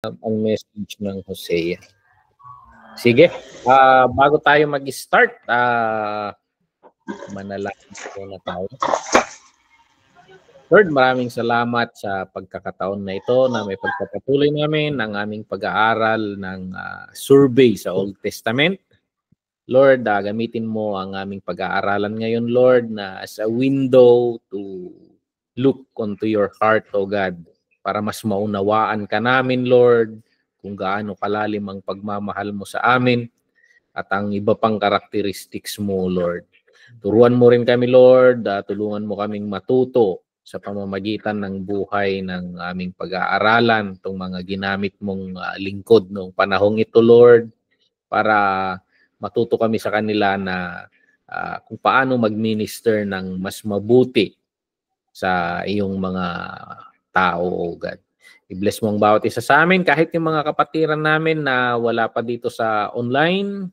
ang message ng Hosea. Sige, bago tayo mag-start, manalangin muna tayo. Lord, maraming salamat sa pagkakataon na ito na may pagpapatuloy namin ng aming pag-aaral ng survey sa Old Testament. Lord, gamitin mo ang aming pag-aaralan ngayon, Lord, na as a window to look onto your heart, O God, para mas maunawaan ka namin, Lord, kung gaano kalalim ang pagmamahal mo sa amin at ang iba pang characteristics mo, Lord. Turuan mo rin kami, Lord, tulungan mo kaming matuto sa pamamagitan ng buhay ng aming pag-aaralan, itong mga ginamit mong lingkod noong panahong ito, Lord, para matuto kami sa kanila na kung paano mag-minister ng mas mabuti sa iyong mga tao, O God. I-bless mo ang bawat isa sa amin, kahit yung mga kapatiran namin na wala pa dito sa online.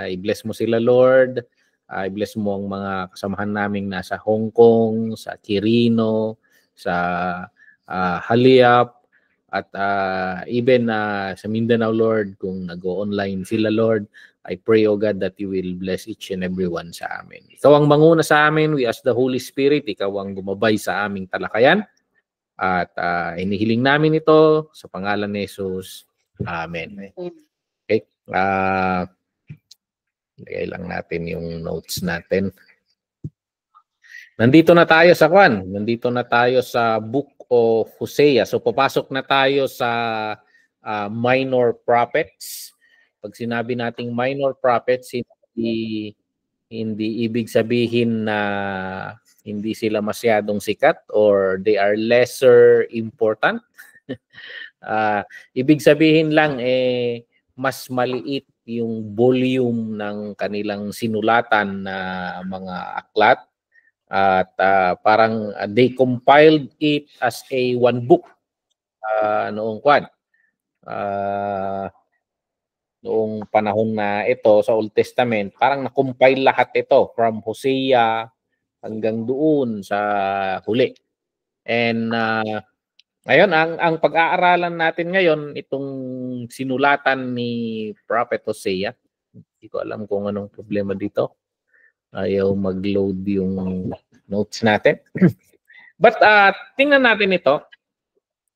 I-bless mo sila, Lord. I-bless mo ang mga kasamahan naming nasa Hong Kong, sa Quirino, sa Haliap, at even sa Mindanao, Lord, kung nag-online sila, Lord. I pray, O God, that you will bless each and every one sa amin. Ikaw ang manguna sa amin. We ask the Holy Spirit. Ikaw ang gumabay sa aming talakayan. At inihiling namin ito sa pangalan ni Jesus. Amen. Okay. Lagay lang natin yung notes natin. Nandito na tayo sa Kwan. Nandito na tayo sa Book of Hosea. So papasok na tayo sa minor prophets. Pag sinabi nating minor prophets, hindi ibig sabihin na hindi sila masyadong sikat or they are lesser important. Ibig sabihin lang mas maliit yung volume ng kanilang sinulatan na mga aklat at parang they compiled it as a one book noong noong panahon na ito sa Old Testament. Parang na-compile lahat ito from Hosea hanggang doon sa huli. And ngayon, ang pag-aaralan natin ngayon, itong sinulatan ni Prophet Hosea. Hindi ko alam kung anong problema dito. Ayaw mag-load yung notes natin. But tingnan natin ito.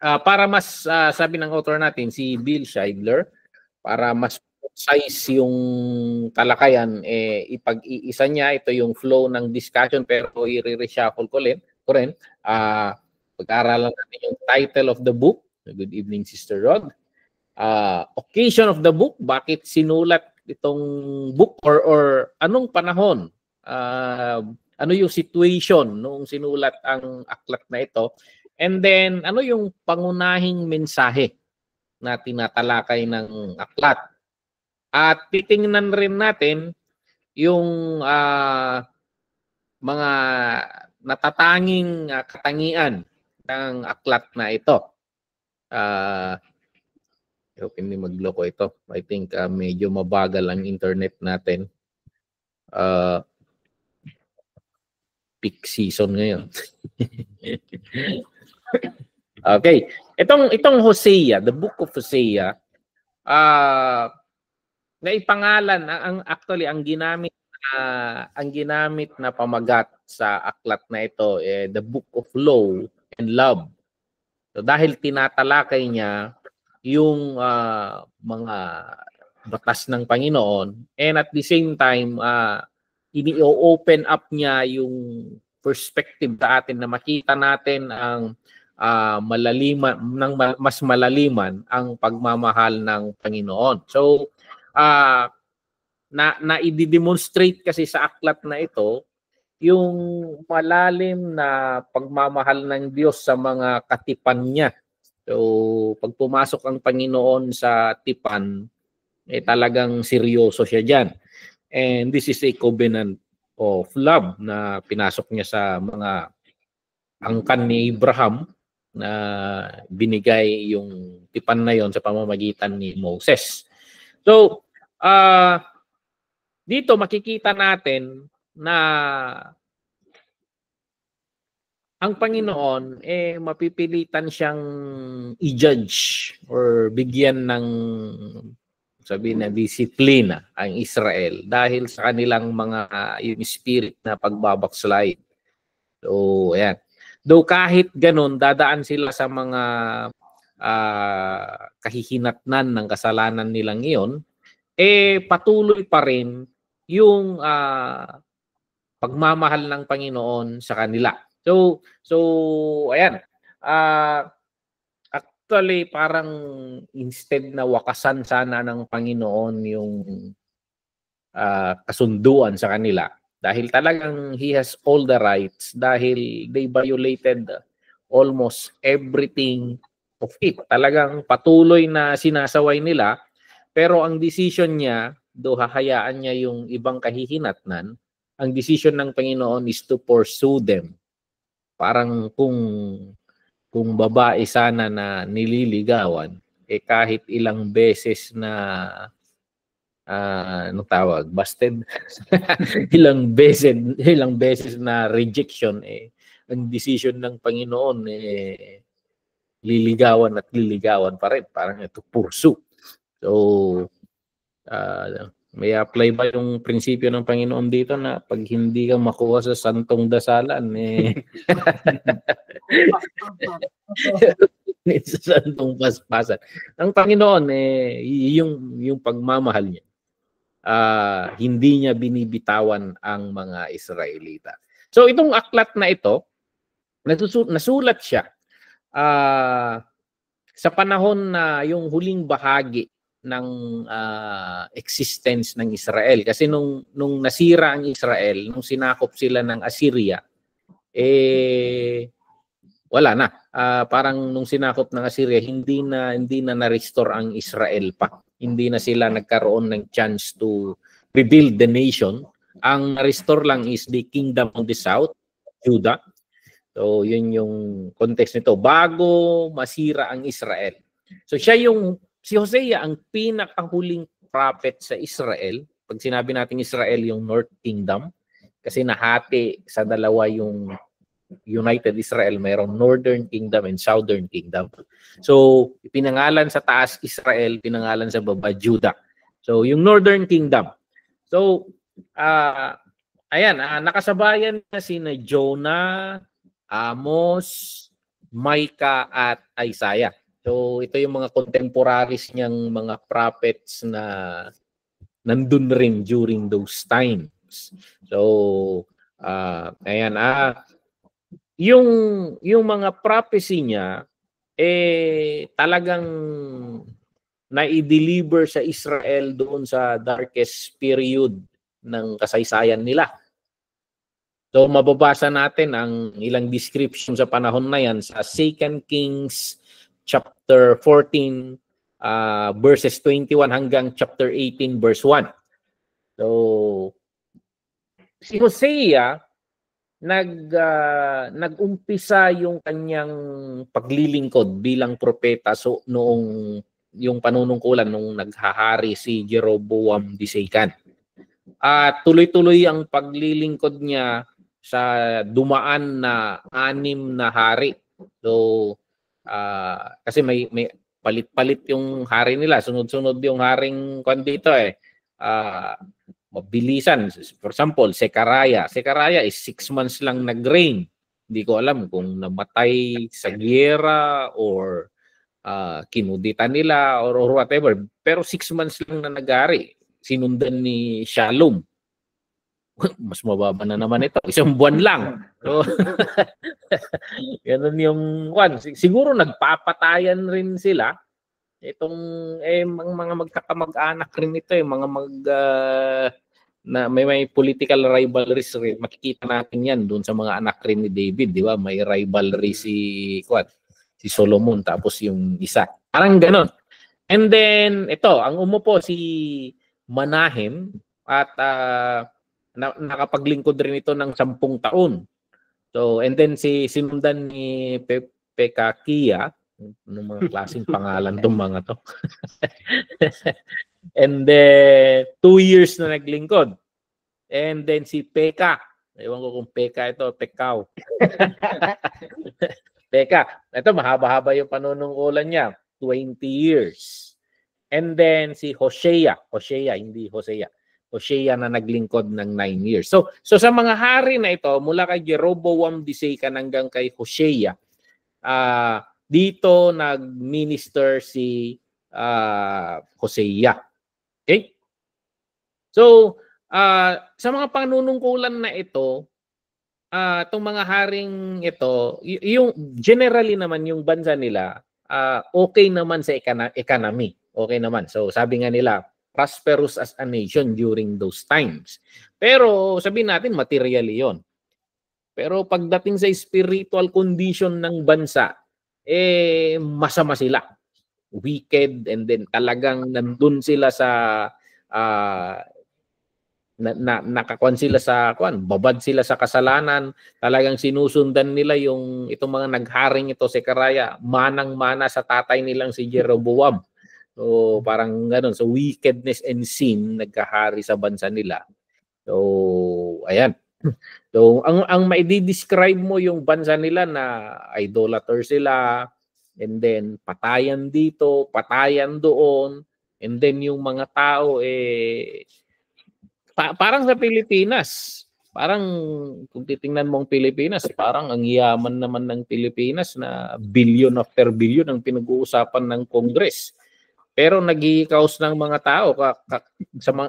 Para mas, sabi ng author natin, si Bill Scheidler, para mas concise yung talakayan, ipag-iisa niya, ito yung flow ng discussion, pero i-reshuffle ko rin. Pag-aaralan natin yung title of the book. Good evening, Sister Rod. Occasion of the book, bakit sinulat itong book or anong panahon? Ano yung situation noong sinulat ang aklat na ito? And then, ano yung pangunahing mensahe na tinatalakay ng aklat? At titingnan rin natin yung mga natatanging katangian ng aklat na ito. I hope hindi magloko ito. I think medyo mabagal ang internet natin. Peak season ngayon. Okay. Itong Hosea, the book of Hosea, na ipangalan actually ang ginamit na pamagat sa aklat na ito the book of law and love. So dahil tinatalakay niya yung mga batas ng Panginoon and at the same time ini-open up niya yung perspective sa atin na makita natin ang mas malaliman ang pagmamahal ng Panginoon. So na i-demonstrate kasi sa aklat na ito yung malalim na pagmamahal ng Diyos sa mga katipan niya. So pag pumasok ang Panginoon sa tipan, talagang seryoso siya diyan. And this is a covenant of love na pinasok niya sa mga angkan ni Abraham na binigay yung tipan na yon sa pamamagitan ni Moses. So, dito makikita natin na ang Panginoon mapipilitan siyang i-judge or bigyan ng sabihin na disiplina ang Israel dahil sa kanilang mga yung spirit na pagbabakslide. So, ayan. Though kahit ganun, dadaan sila sa mga kahihinatnan ng kasalanan nilang iyon, patuloy pa rin yung pagmamahal ng Panginoon sa kanila. So ayan. Actually, parang instead na wakasan sana ng Panginoon yung kasunduan sa kanila, dahil talagang He has all the rights, dahil they violated almost everything of it. Talagang patuloy na sinasaway nila, pero ang decision niya, do hahayaan niya yung ibang kahihinatnan, ang decision ng Panginoon is to pursue them. Parang kung babae sana na nililigawan, kahit ilang beses na anong tawag, busted, ilang beses na rejection, ang decision ng Panginoon liligawan at liligawan pa rin, parang ito pursue. So may apply ba yung prinsipyo ng Panginoon dito na pag hindi ka makuha sa santong dasalan, sa santong paspasan. Ang Panginoon, yung pagmamahal niya, hindi niya binibitawan ang mga Israelita. So itong aklat na ito, nasulat siya sa panahon na yung huling bahagi ng existence ng Israel. Kasi nung nasira ang Israel, nung sinakop sila ng Assyria, wala na. Parang nung sinakop ng Assyria, hindi na na-restore ang Israel pa. Hindi na sila nagkaroon ng chance to rebuild the nation. Ang na-restore lang is the kingdom of the south, Judah. So yun yung context nito, bago masira ang Israel. So si Hosea ang pinakahuling prophet sa Israel. Pag sinabi natin Israel, yung North Kingdom, kasi nahati sa dalawa yung United Israel, mayroong Northern Kingdom and Southern Kingdom. So pinangalan sa taas Israel, pinangalan sa baba Judah. So yung Northern Kingdom. So ayan, nakasabayan na sina Jonah, Amos, Micah at Isaiah. So ito yung mga contemporaries niyang mga prophets na nandun rin during those times. So ayan, yung mga prophecy niya talagang na-deliver sa Israel doon sa darkest period ng kasaysayan nila. So mababasa natin ang ilang description sa panahon na yan sa 2 Kings chapter 14 verses 21 hanggang chapter 18 verse 1. So si Hosea nag-umpisa yung kanyang paglilingkod bilang propeta noong yung panunungkulan nung naghahari si Jeroboam II. At tuloy-tuloy ang paglilingkod niya sa dumaan na 6 na hari. So kasi may palit-palit yung hari nila, sunod-sunod yung haring dito mabilisan. For example, Zechariah is 6 months lang nag-reign. Hindi ko alam kung namatay sa giyera or kinuditan nila or whatever. Pero 6 months lang na nag-ari. Sinundan ni Shalom. Mas mababa na naman ito. 1 buwan lang. So, ganun yung siguro nagpapatayan rin sila. Itong mga magkakamag-anak rin ito, mga na may political rivalries rin. Makikita natin yan doon sa mga anak rin ni David, di ba? May rivalry si Solomon tapos yung isa. Parang ganun. And then ito, ang umupo si Manahem at nakapaglingkod rin ito ng 10 taon. So, and then sinundan ni Pekakia, ng mga klaseng pangalan itong mga to. And then 2 years na naglingkod. And then si Peka, Ewan ko kung peka ito, pekaw. Peka. Ito, mahaba-haba yung panunungkulan niya. 20 years. And then si Hosea, hindi Hosea. Hosea na naglingkod ng 9 years. So sa mga hari na ito, mula kay Jeroboam Disekan hanggang kay Hosea, dito nag-minister si Hosea. Okay? So, sa mga panunungkulan na ito, itong mga haring ito, yung generally naman yung bansa nila, okay naman sa economy. Okay naman. So, sabi nga nila, prosperous as a nation during those times. Pero sabihin natin, materially yon. Pero pagdating sa spiritual condition ng bansa, masama sila. Wicked, and then talagang nandun sila sa nakakuan sila sa babad sila sa kasalanan. Talagang sinusundan nila yung itong mga nagharing ito si Karaya, manang-mana sa tatay nilang si Jeroboam. So parang ganoon, so wickedness and sin nagkahari sa bansa nila. So ayan. So ang maidi-describe mo yung bansa nila na idolater sila, and then patayan dito, patayan doon, and then yung mga tao parang sa Pilipinas. Parang kung titingnan mo ang Pilipinas, parang ang yaman naman ng Pilipinas na billion after billion ang pinag-uusapan ng Congress. Pero nag-i-cause ng mga tao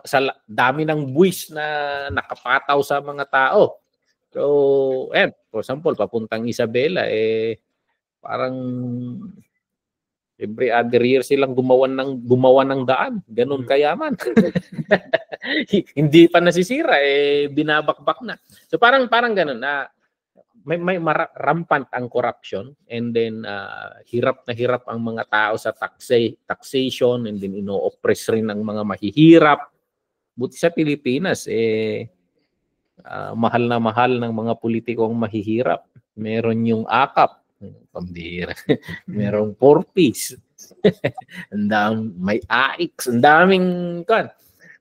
sa dami ng buwis na nakapataw sa mga tao. So, for example, papuntang Isabela, parang every other year silang gumawa ng daan. Ganun kayaman. Hindi pa nasisira, binabakbak na. So parang ganun na may rampant ang corruption, and then hirap na hirap ang mga tao sa taxation, and then ino-oppress rin ng mga mahihirap. Buti sa Pilipinas mahal na mahal ng mga politikong mahihirap. Meron yung AKAP, pambira. Merong 4Ps. May AIX, ang daming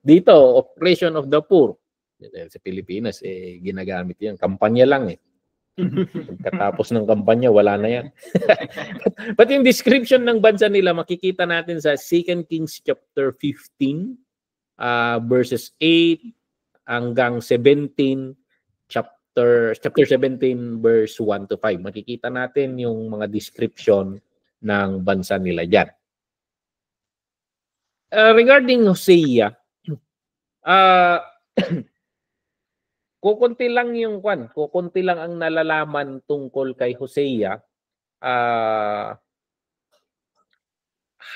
dito, Operation of the Poor. Sa Pilipinas, ginagamit yan. Kampanya lang Pagkatapos ng kampanya, wala na yan. But yung description ng bansa nila, makikita natin sa 2 Kings chapter 15, verses 8 hanggang 17, chapter 17, verse 1 to 5. Makikita natin yung mga description ng bansa nila dyan. Regarding Hosea, kukunti lang ang nalalaman tungkol kay Hosea.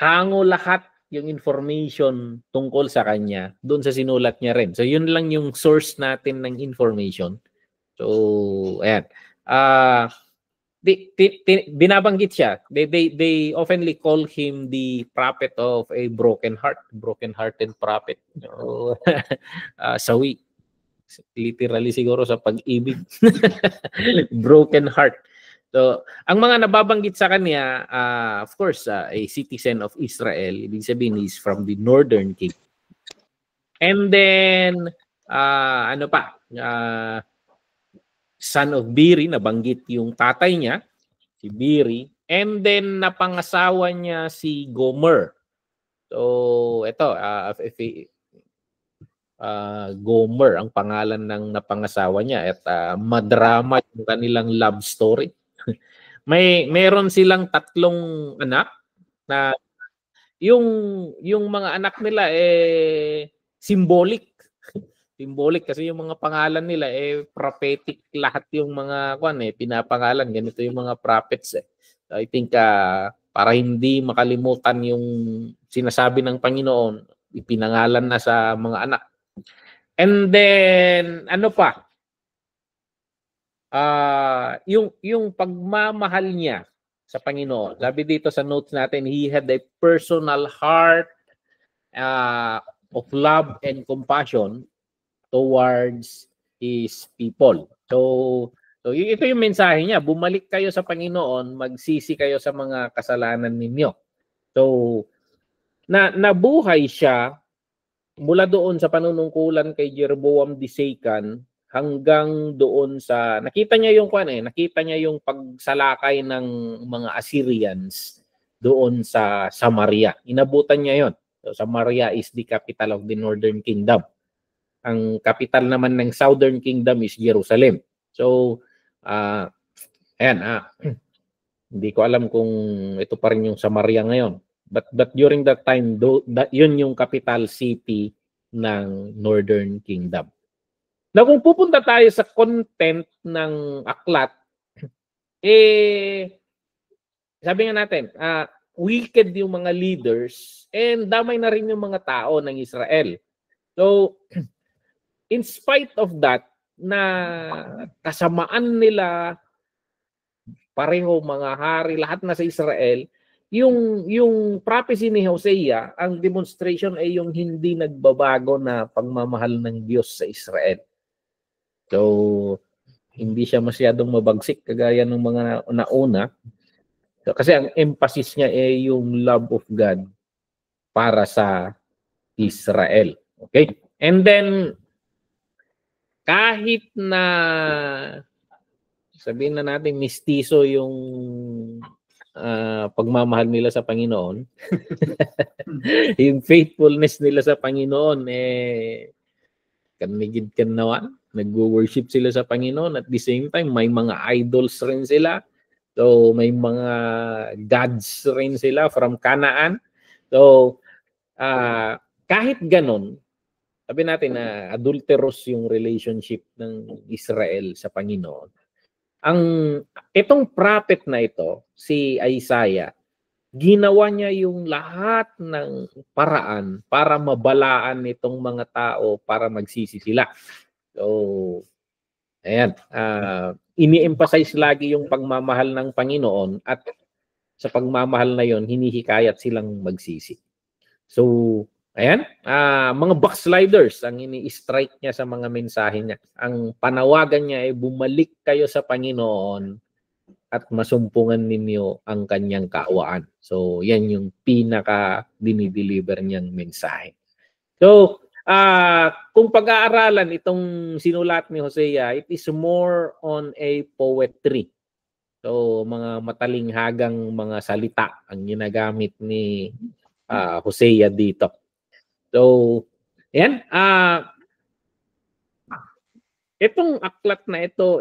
Hango lahat yung information tungkol sa kanya doon sa sinulat niya rin. So yun lang yung source natin ng information. So ayan. Binabanggit siya. They oftenly call him the prophet of a broken-hearted prophet. So, sawi. Literally siguro sa pag-ibig. Broken heart. So, ang mga nababanggit sa kanya, of course, a citizen of Israel, ibig sabihin is from the northern kingdom. And then, son of Biri, nabanggit yung tatay niya, si Biri. And then, napangasawa niya si Gomer. So, ito, Gomer ang pangalan ng napangasawa niya, at madrama yung kanilang love story. Meron silang 3 anak na yung mga anak nila symbolic kasi yung mga pangalan nila prophetic lahat, yung mga pinapangalan ganito yung mga prophets. So I think para hindi makalimutan yung sinasabi ng Panginoon, ipinangalan na sa mga anak. And then yung pagmamahal niya sa Panginoon. Sabi dito sa notes natin, he had a personal heart of love and compassion towards his people. So ito yung mensahe niya, bumalik kayo sa Panginoon, magsisi kayo sa mga kasalanan ninyo. So nabuhay siya mula doon sa panunungkulan kay Jeroboam Disekan hanggang doon sa nakita niya yung nakita niya yung pagsalakay ng mga Assyrians doon sa Samaria. Inabutan niya 'yon. So, Samaria is the capital of the Northern Kingdom. Ang capital naman ng Southern Kingdom is Jerusalem. So, hindi ko alam kung ito pa rin yung Samaria ngayon. But during that time, yun yung capital city ng Northern Kingdom. Na kung pupunta tayo sa content ng aklat, sabi nga natin, wicked yung mga leaders and damay na rin yung mga tao ng Israel. So, in spite of that, na kasamaan nila, pareho mga hari, lahat na sa Israel, yung prophecy ni Hosea, ang demonstration ay yung hindi nagbabago na pagmamahal ng Diyos sa Israel. So, hindi siya masyadong mabagsik kagaya ng mga nauna. So, kasi ang emphasis niya ay yung love of God para sa Israel. Okay? And then, kahit na sabihin na natin mistiso yung pagmamahal nila sa Panginoon, yung faithfulness nila sa Panginoon, kanigid kanawan, nagwo-worship sila sa Panginoon. At the same time, may mga idols rin sila. So, may mga gods rin sila from Canaan. So, kahit ganon, sabi natin na adulterous yung relationship ng Israel sa Panginoon. Itong prophet na ito, si Isaiah, ginawa niya yung lahat ng paraan para mabalaan itong mga tao para magsisi sila. So, ayan. Ini-emphasize lagi yung pagmamahal ng Panginoon at sa pagmamahal na yon hinihikayat silang magsisi. So, ayan. Mga backsliders ang ini-strike niya sa mga mensahe niya. Ang panawagan niya ay bumalik kayo sa Panginoon at masumpungan ninyo ang kanyang kaawaan. So, yan yung pinaka dinideliver niyang mensahe. So, kung pag-aaralan itong sinulat ni Hosea, it is more on a poetry. So, mga matalinghagang mga salita ang ginagamit ni Hosea dito. So, yan. Itong aklat na ito,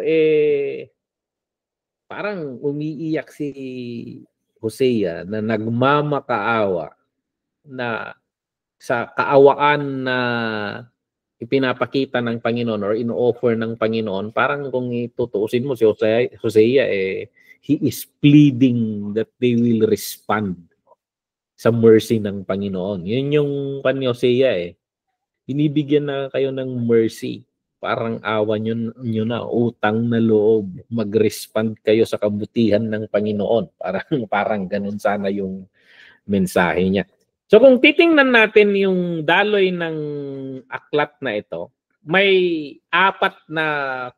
parang umiiyak si Hosea na nagmamakaawa na sa kaawaan na ipinapakita ng Panginoon or ino-offer ng Panginoon. Parang kung itutuusin mo si Hosea, he is pleading that they will respond sa mercy ng Panginoon. Yun yung pan ni Hosea Binibigyan na kayo ng mercy. Parang awa nyo na, utang na loob. Mag-respond kayo sa kabutihan ng Panginoon. Parang ganun sana yung mensahe niya. So kung titingnan natin yung daloy ng aklat na ito, may 4 na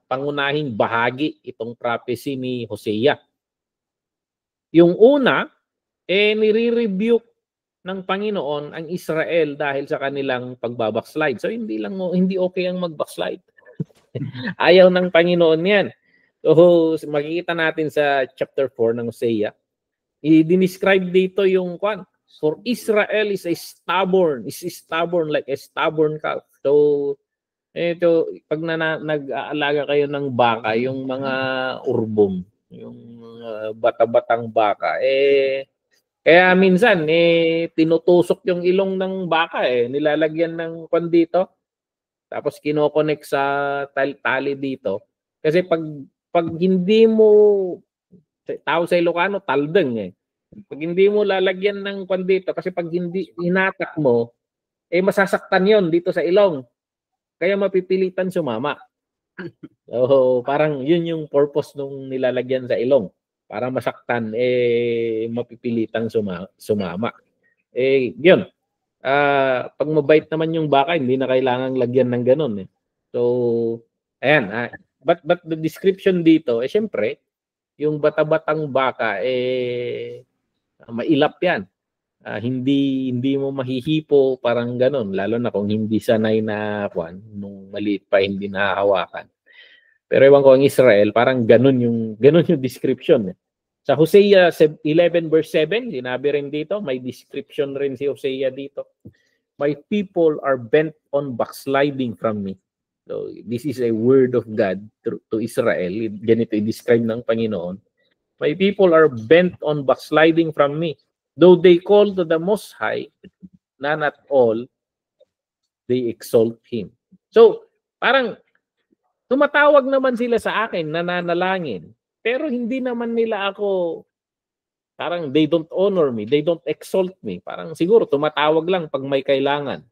pangunahing bahagi itong prophecy ni Hosea. Yung una, nire-rebuke ng Panginoon ang Israel dahil sa kanilang pagbabackslide. So hindi okay ang mag-backslide. Ayaw ng Panginoon 'yan. So makikita natin sa chapter 4 ng Hosea, i-describe dito yung for Israel is stubborn like a stubborn calf. So ito pag nag-aalaga kayo ng baka, yung mga urbong, yung bata-batang baka, kaya minsan, tinutusok yung ilong ng baka, nilalagyan ng dito. Tapos kinokonek sa tali dito. Kasi pag hindi mo, tao sa Ilocano, taldeng Pag hindi mo lalagyan ng dito, kasi pag hindi hinatak mo, masasaktan yon dito sa ilong. Kaya mapipilitan sumama. So, parang yun yung purpose nung nilalagyan sa ilong. Para masaktan, mapipilitang sumama. Yun. Pag mabait naman yung baka, hindi na kailangang lagyan ng ganun. So, ayan. But the description dito, syempre, yung bata-batang baka, mailap yan. Hindi mo mahihipo, parang ganun. Lalo na kung hindi sanay na, nung maliit pa, hindi nahahawakan. Pero ewan ko ang Israel, parang ganun yung description. Sa Hosea 11 verse 7, sinabi rin dito, may description rin si Hosea dito. My people are bent on backsliding from me. So, this is a word of God to Israel. Ganito i-describe ng Panginoon. My people are bent on backsliding from me. Though they call to the Most High, none at all, they exalt Him. So, parang tumatawag naman sila sa akin, nananalangin. Pero hindi naman nila ako, parang they don't honor me, they don't exalt me. Parang siguro tumatawag lang pag may kailangan.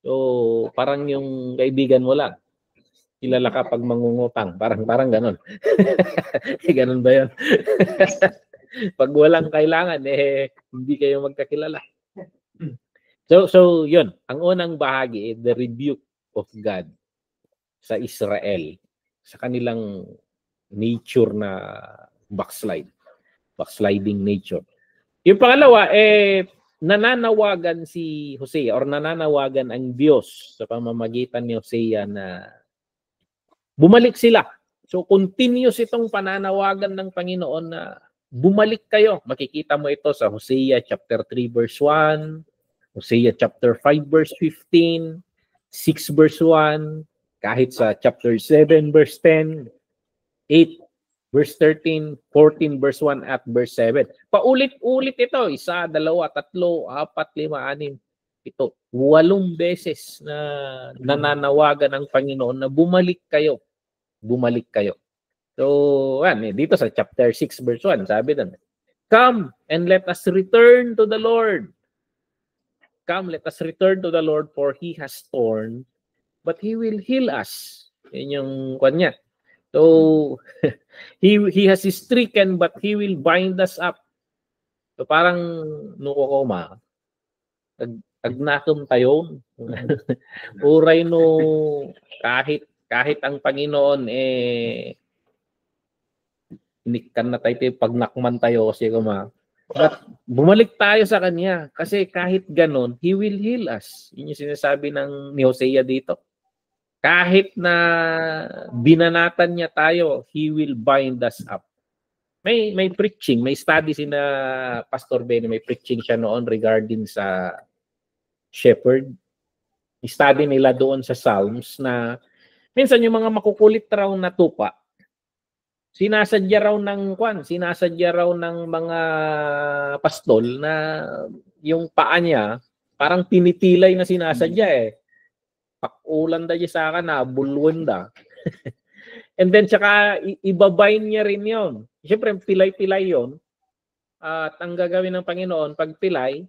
So, parang yung kaibigan mo lang. Kilala ka pag mangungutang. Parang ganon. Ganon ba yun? Pag walang kailangan, hindi kayo magkakilala. So yun. Ang unang bahagi, the rebuke of God sa Israel. Sa kanilang nature na backsliding nature. Yung pangalawa, nananawagan si Hosea or nananawagan ang Diyos sa pamamagitan ni Hosea na bumalik sila. So continuous itong pananawagan ng Panginoon na bumalik kayo. Makikita mo ito sa Hosea chapter 3 verse 1, Hosea chapter 5 verse 15, 6 verse 1, kahit sa chapter 7 verse 10, 8 verse 13, 14 verse 1 at verse 7. Paulit-ulit ito. 1, 2, 3, 4, 5, 6, 7. 8 beses na nananawagan ng Panginoon na bumalik kayo. Bumalik kayo. So, dito sa chapter 6 verse 1, sabi doon, come and let us return to the Lord. Come, let us return to the Lord, for He has torn, but He will heal us. Yan yung kanya. So, he has stricken, but He will bind us up. So, parang nukokoma. Agnakum tayo. Uray no, kahit ang Panginoon, inikan na tayo, pagnakman tayo kasi but bumalik tayo sa Kanya. Kasi kahit ganon, He will heal us. Yun yung sinasabi ni Hosea dito. Kahit na binanatan niya tayo, He will bind us up. May preaching, may study sina Pastor Benny, may preaching siya noon regarding sa shepherd. Study nila doon sa Psalms na minsan yung mga makukulit raw na tupa, sinasadya raw ng mga pastol na yung paa niya parang tinitilay na sinasadya pakulan da sa akin na bulwan da. And then tsaka ibabayin niya rin yon. Siyempre pilay-pilay yon. At ang gagawin ng Panginoon, pag pilay,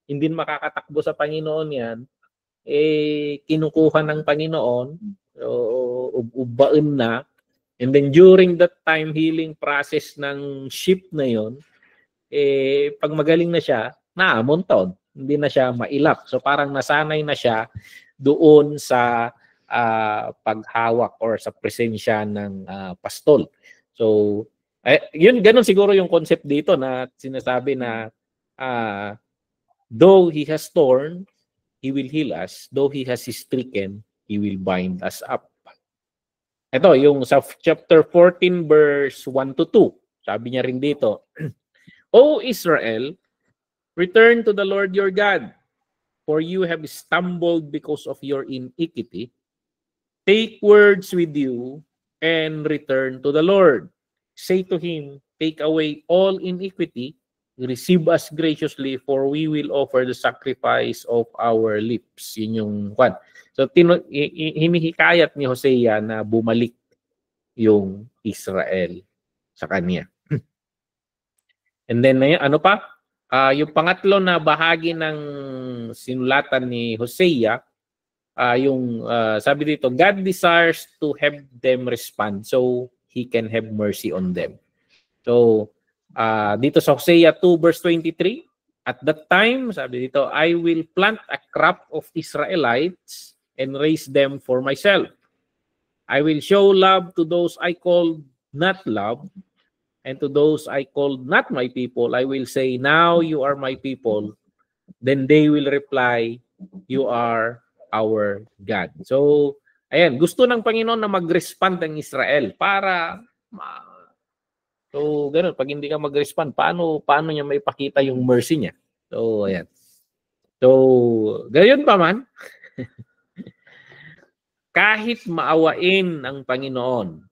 hindi makakatakbo sa Panginoon yan, kinukuha ng Panginoon, ubain na. And then during that time, healing process ng sheep na yon, pag magaling na siya, naamontod. Hindi na siya mailap. So parang nasanay na siya doon sa paghawak or sa presensya ng pastol. So, yun, ganun siguro yung concept dito na sinasabi na though He has torn, He will heal us. Though He has stricken, He will bind us up. Ito, yung sa chapter 14 verse 1 to 2, sabi niya rin dito, O Israel, return to the Lord your God, for you have stumbled because of your iniquity. Take words with you and return to the Lord. Say to Him, take away all iniquity, receive us graciously, for we will offer the sacrifice of our lips. Yun yung kwan. So, hinihikayat ni Hosea na bumalik yung Israel sa kanya. And then, ano pa? Yung pangatlo na bahagi ng sinulatan ni Hosea, sabi dito, God desires to have them respond so He can have mercy on them. So, dito sa Hosea 2 verse 23, at that time, sabi dito, I will plant a crop of Israelites and raise them for myself. I will show love to those I called not love, and to those I called not my people, I will say, now you are my people. Then they will reply, you are our God. So, Ayan, gusto ng Panginoon na mag-respond ang Israel para so ganoon, pag hindi ka mag-respond, paano niya maipakita yung mercy niya? So ayan. So gayon pa man, kahit maawain ang Panginoon,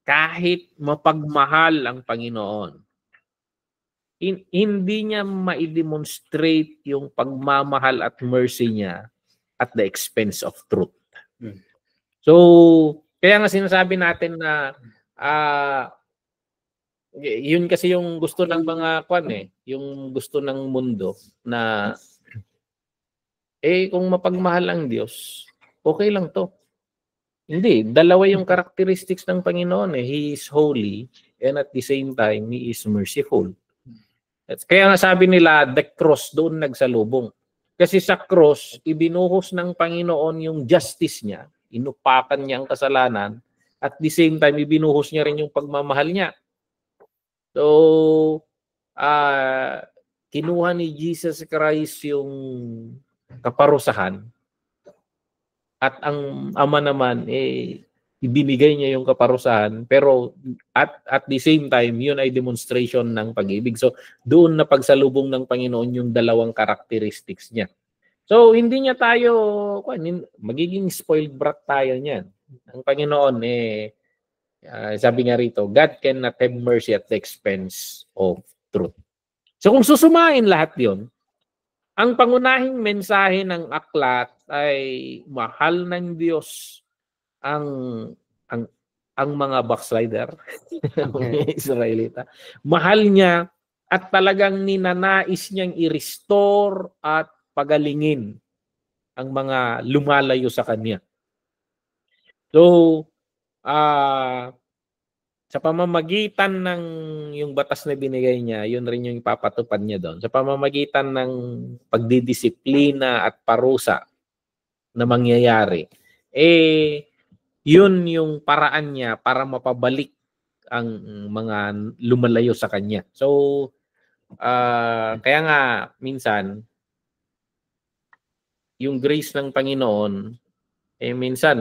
kahit mapagmahal ang Panginoon, hindi niya ma-demonstrate yung pagmamahal at mercy niya at the expense of truth. So, kaya nga sinasabi natin na yun kasi yung gusto ng mga yung gusto ng mundo na kung mapagmahal ang Diyos, okay lang to. Hindi, dalawa yung characteristics ng Panginoon He is holy and at the same time He is merciful. At kaya nga sabi nila, the cross doon nagsalubong. Kasi sa cross, ibinuhos ng Panginoon yung justice niya, inupakan niya ang kasalanan, at the same time, ibinuhos niya rin yung pagmamahal niya. So, kinuha ni Jesus Christ yung kaparusahan, at ang Ama naman, ibinigay niya yung kaparusahan, pero at the same time, yun ay demonstration ng pag-ibig. So, doon na pagsalubong ng Panginoon yung dalawang characteristics niya. So, hindi niya tayo, magiging spoiled brat tayo niyan. Ang Panginoon, sabi nga rito, God cannot have mercy at the expense of truth. So, kung susumain lahat yon, ang pangunahing mensahe ng aklat ay mahal ng Diyos ang mga backslider, ang mga Israelita. Mahal niya at talagang ninanais niyang i-restore at pagalingin ang mga lumalayo sa kanya. So, sa pamamagitan ng yung batas na binigay niya, yun rin yung ipapatupad niya doon. Sa pamamagitan ng pagdidisiplina at parusa na mangyayari, yun yung paraan niya para mapabalik ang mga lumalayo sa kanya. So, kaya nga minsan, yung grace ng Panginoon, minsan,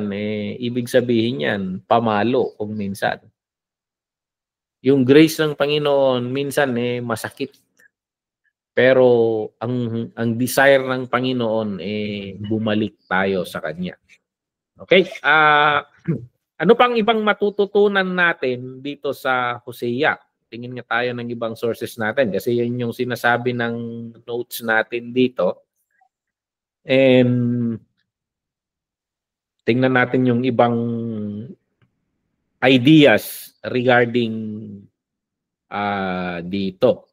ibig sabihin yan, pamalo kung minsan. Yung grace ng Panginoon, minsan, masakit. Pero ang desire ng Panginoon, bumalik tayo sa Kanya. Okay? Ano pang ibang matututunan natin dito sa Hosea? Tingin nga tayo ng ibang sources natin kasi yun yung sinasabi ng notes natin dito. And tingnan natin yung ibang ideas regarding dito.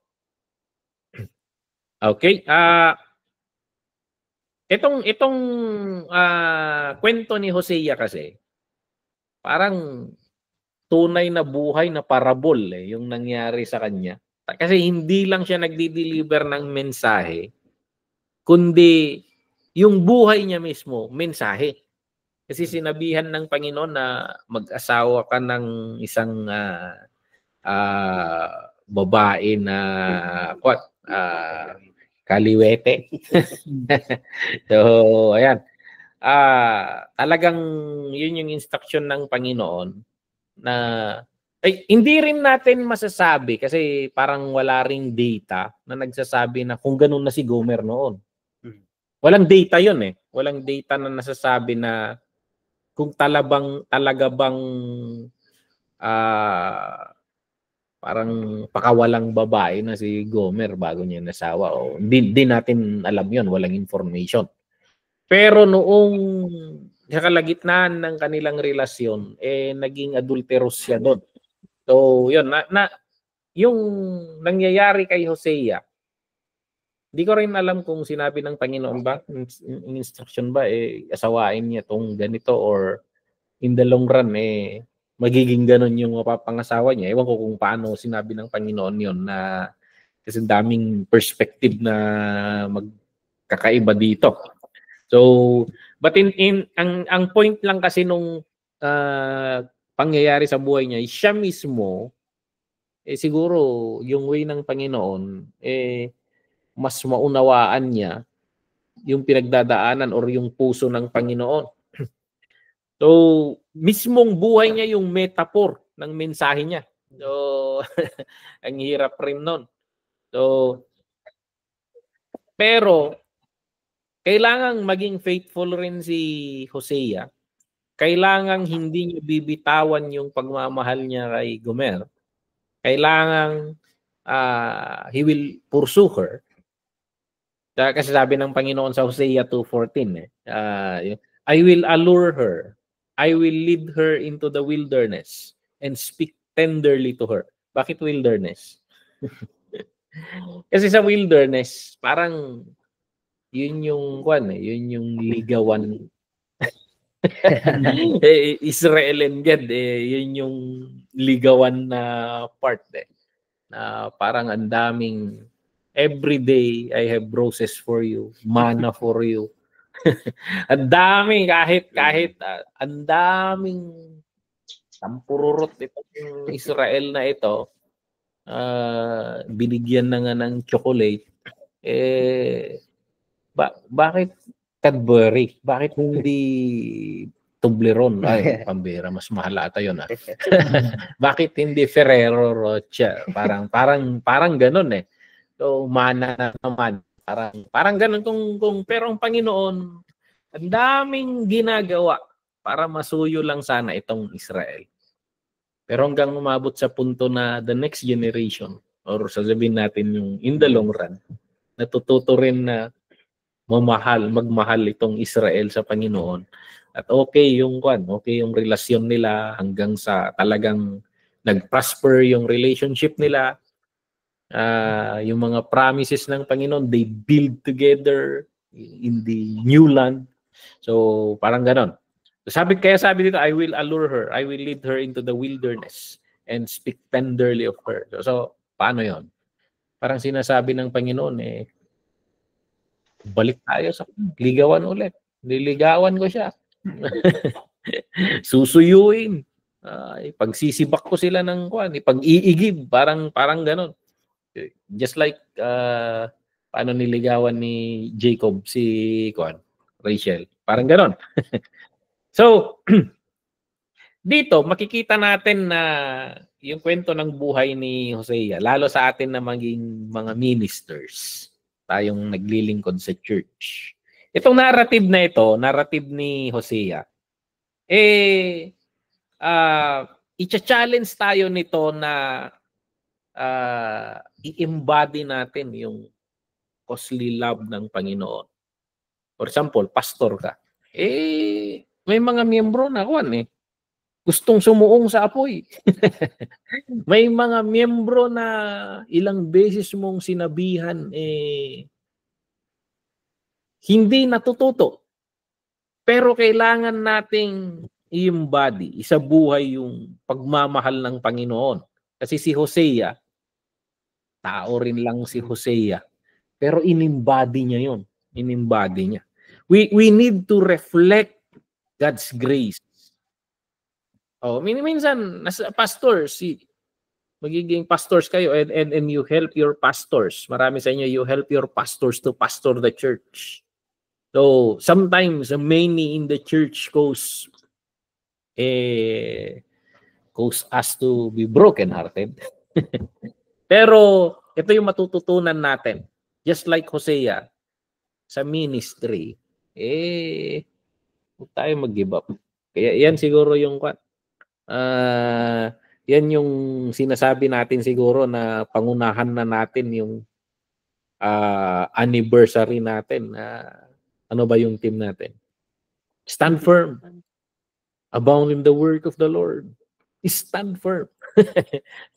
Okay? Itong kwento ni Hosea kasi parang tunay na buhay na parabol yung nangyari sa kanya. Kasi hindi lang siya nagdi-deliver ng mensahe, kundi yung buhay niya mismo, mensahe. Kasi sinabihan ng Panginoon na mag-asawa ka ng isang babae na kaliwete. So, ayan. Talagang yun yung instruction ng Panginoon na hindi rin natin masasabi kasi parang wala ring data na nagsasabi na kung ganun na si Gomer noon. Walang data yun Walang data na nasasabi na kung talaga bang parang pakawalang babae na si Gomer bago niya nasawa. Hindi natin alam yun. Walang information. Pero noong sa kalagitnaan ng kanilang relasyon, naging adulterous siya doon. So, yun. Yung nangyayari kay Hosea, di ko rin alam kung sinabi ng Panginoon ba, instruction ba, asawain niya tong ganito or in the long run, magiging ganon yung mapapangasawa niya. Ewan ko kung paano sinabi ng Panginoon yon na kasi daming perspective na magkakaiba dito. So, but ang point lang kasi nung pangyayari sa buhay niya, siya mismo, siguro yung way ng Panginoon, mas maunawaan niya yung pinagdadaanan or yung puso ng Panginoon. So, So, mismong buhay niya yung metaphor ng mensahe niya. So, ang hirap rin nun. So, pero, kailangang maging faithful rin si Hosea. Kailangang hindi niya bibitawan yung pagmamahal niya kay Gomer. Kailangang he will pursue her. Kasi sabi ng Panginoon sa Hosea 2:14, I will allure her. I will lead her into the wilderness and speak tenderly to her. Bakit wilderness? Kasi sa wilderness, parang yun yung yun yung ligawan. Israel and God, yun yung ligawan na part na parang ang daming every day I have roses for you, manna for you. Ang daming kahit ang daming tampururot itong Israel na ito, binigyan na nga ng chocolate, bakit Cadbury? Bakit hindi Toblerone? Ay, pambira, mas mahal ata yun. Bakit hindi Ferrero Rocher? Parang ganun eh. So, mana na naman. Parang ganun pero ang Panginoon, ang daming ginagawa para masuyo lang sana itong Israel. Pero hanggang umabot sa punto na the next generation, or sasabihin natin yung in the long run, natututo rin na magmahal itong Israel sa Panginoon. At okay yung relasyon nila hanggang sa talagang nag-prosper yung relationship nila. Yung mga promises ng Panginoon, they build together in the new land. So, parang ganon. Sabi dito, I will allure her, I will lead her into the wilderness and speak tenderly of her. So paano yon? Parang sinasabi ng Panginoon, balik tayo sa ligawan ulit. Liligawan ko siya. Susuyuin. Pagsisibak ko sila ng ipag-iigib. Parang ganon. Just like paano niligawan ni Jacob si Rachel. Parang ganon. So, dito makikita natin na yung kwento ng buhay ni Hosea, lalo sa atin na maging mga ministers, tayong naglilingkod sa church. Itong narrative na ito, narrative ni Hosea, i-challenge tayo nito na i-embody natin yung costly love ng Panginoon. For example, pastor ka. May mga miyembro na gustong sumuong sa apoy. May mga miyembro na ilang beses mong sinabihan hindi natututo. Pero kailangan nating i-embody, isabuhay yung pagmamahal ng Panginoon. Kasi si Hosea, tao rin lang si Hosea, pero in-embody niya yun. In-embody niya. We need to reflect God's grace. Minsan pastors, magiging pastors kayo and you help your pastors. Marami sa inyo, you help your pastors to pastor the church. So sometimes many in the church cause us to be broken-hearted. Pero ito yung matututunan natin. Just like Hosea sa ministry, huwag tayo mag-give up. Kaya yan siguro yung yan yung sinasabi natin siguro na pangunahan na natin yung anniversary natin. Ano ba yung team natin? Stand firm. Abound in the work of the Lord. Stand firm.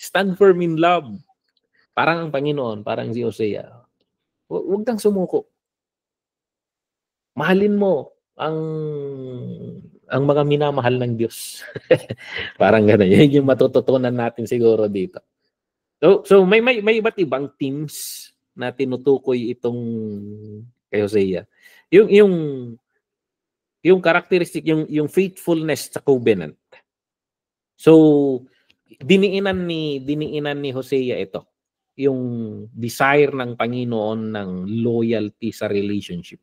Stand firm in love. Parang ang Panginoon, parang si Hosea. Huwag kang sumuko. Mahalin mo ang mga minamahal ng Diyos. Parang gano'n. Yan yung matututunan natin siguro dito. So may iba't ibang themes na tinutukoy itong kay Hosea. Yung characteristic, yung faithfulness sa covenant. So diniinan ni Hosea ito, yung desire ng Panginoon ng loyalty sa relationship.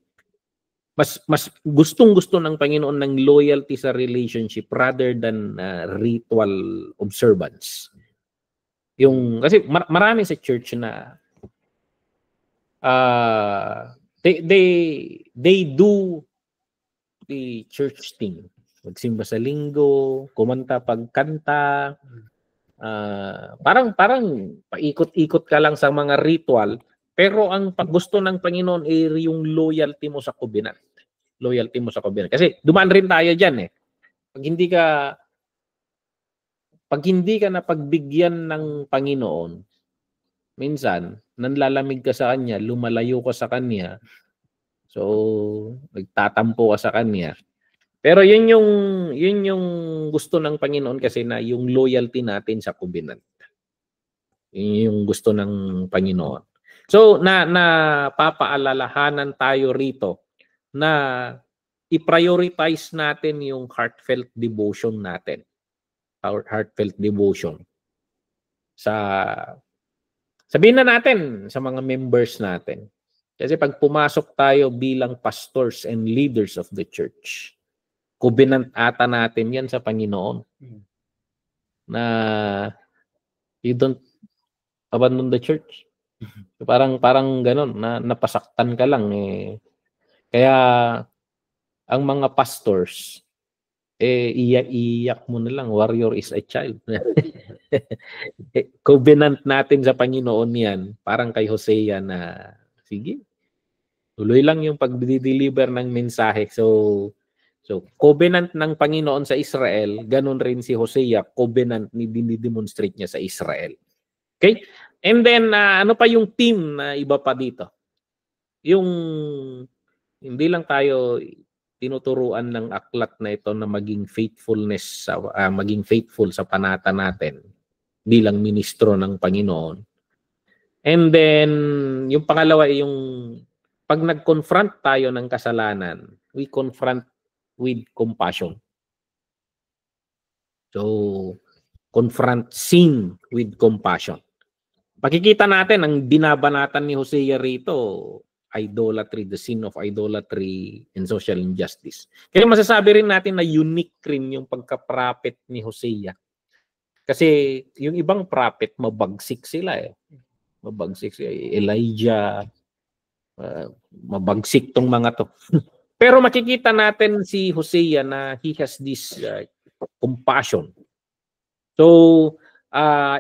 mas gustong-gusto ng Panginoon ng loyalty sa relationship rather than ritual observance. Yung kasi marami sa church na they do the church thing. Magsimba sa linggo, kumanta pagkanta, parang paikot-ikot ka lang sa mga ritual, pero ang paggusto ng Panginoon ay yung loyalty mo sa covenant. Loyalty mo sa covenant. Kasi dumaan rin tayo diyan eh. Pag hindi ka napagbigyan ng Panginoon, minsan nanlalamig ka sa kanya, lumalayo ka sa kanya. So, nagtatampo ka sa kanya. Pero yun yung gusto ng Panginoon kasi na yung loyalty natin sa covenant. Yun yung gusto ng Panginoon. So, napapaalalahanan tayo rito na i-prioritize natin yung heartfelt devotion natin. Our heartfelt devotion. Sabihin na natin sa mga members natin. Kasi pag pumasok tayo bilang pastors and leaders of the church, covenant ata natin yan sa Panginoon. Na you don't abandon the church. Parang ganun, na napasaktan ka lang eh. Kaya ang mga pastors iyak mo na lang, warrior is a child. Covenant natin sa Panginoon yan, parang kay Hosea na sige, tuloy lang yung pag-deliver ng mensahe. So covenant ng Panginoon sa Israel, ganun rin si Hosea, covenant ni dinidemonstrate niya sa Israel. Okay? And then, ano pa yung team na iba pa dito? Yung, hindi lang tayo tinuturuan ng aklat na ito na maging maging faithful sa panata natin bilang ministro ng Panginoon. And then, yung pangalawa ay yung pag nag-confront tayo ng kasalanan, we confront with compassion. So, confront sin with compassion. Makikita natin ang binabanatan ni Hosea rito, idolatry, the sin of idolatry and social injustice. Kaya masasabi rin natin na unique rin yung pagka-prophet ni Hosea. Kasi yung ibang prophet, mabagsik sila eh. Mabagsik sila. Elijah, mabagsik tong mga to. Pero makikita natin si Hosea na he has this compassion. So,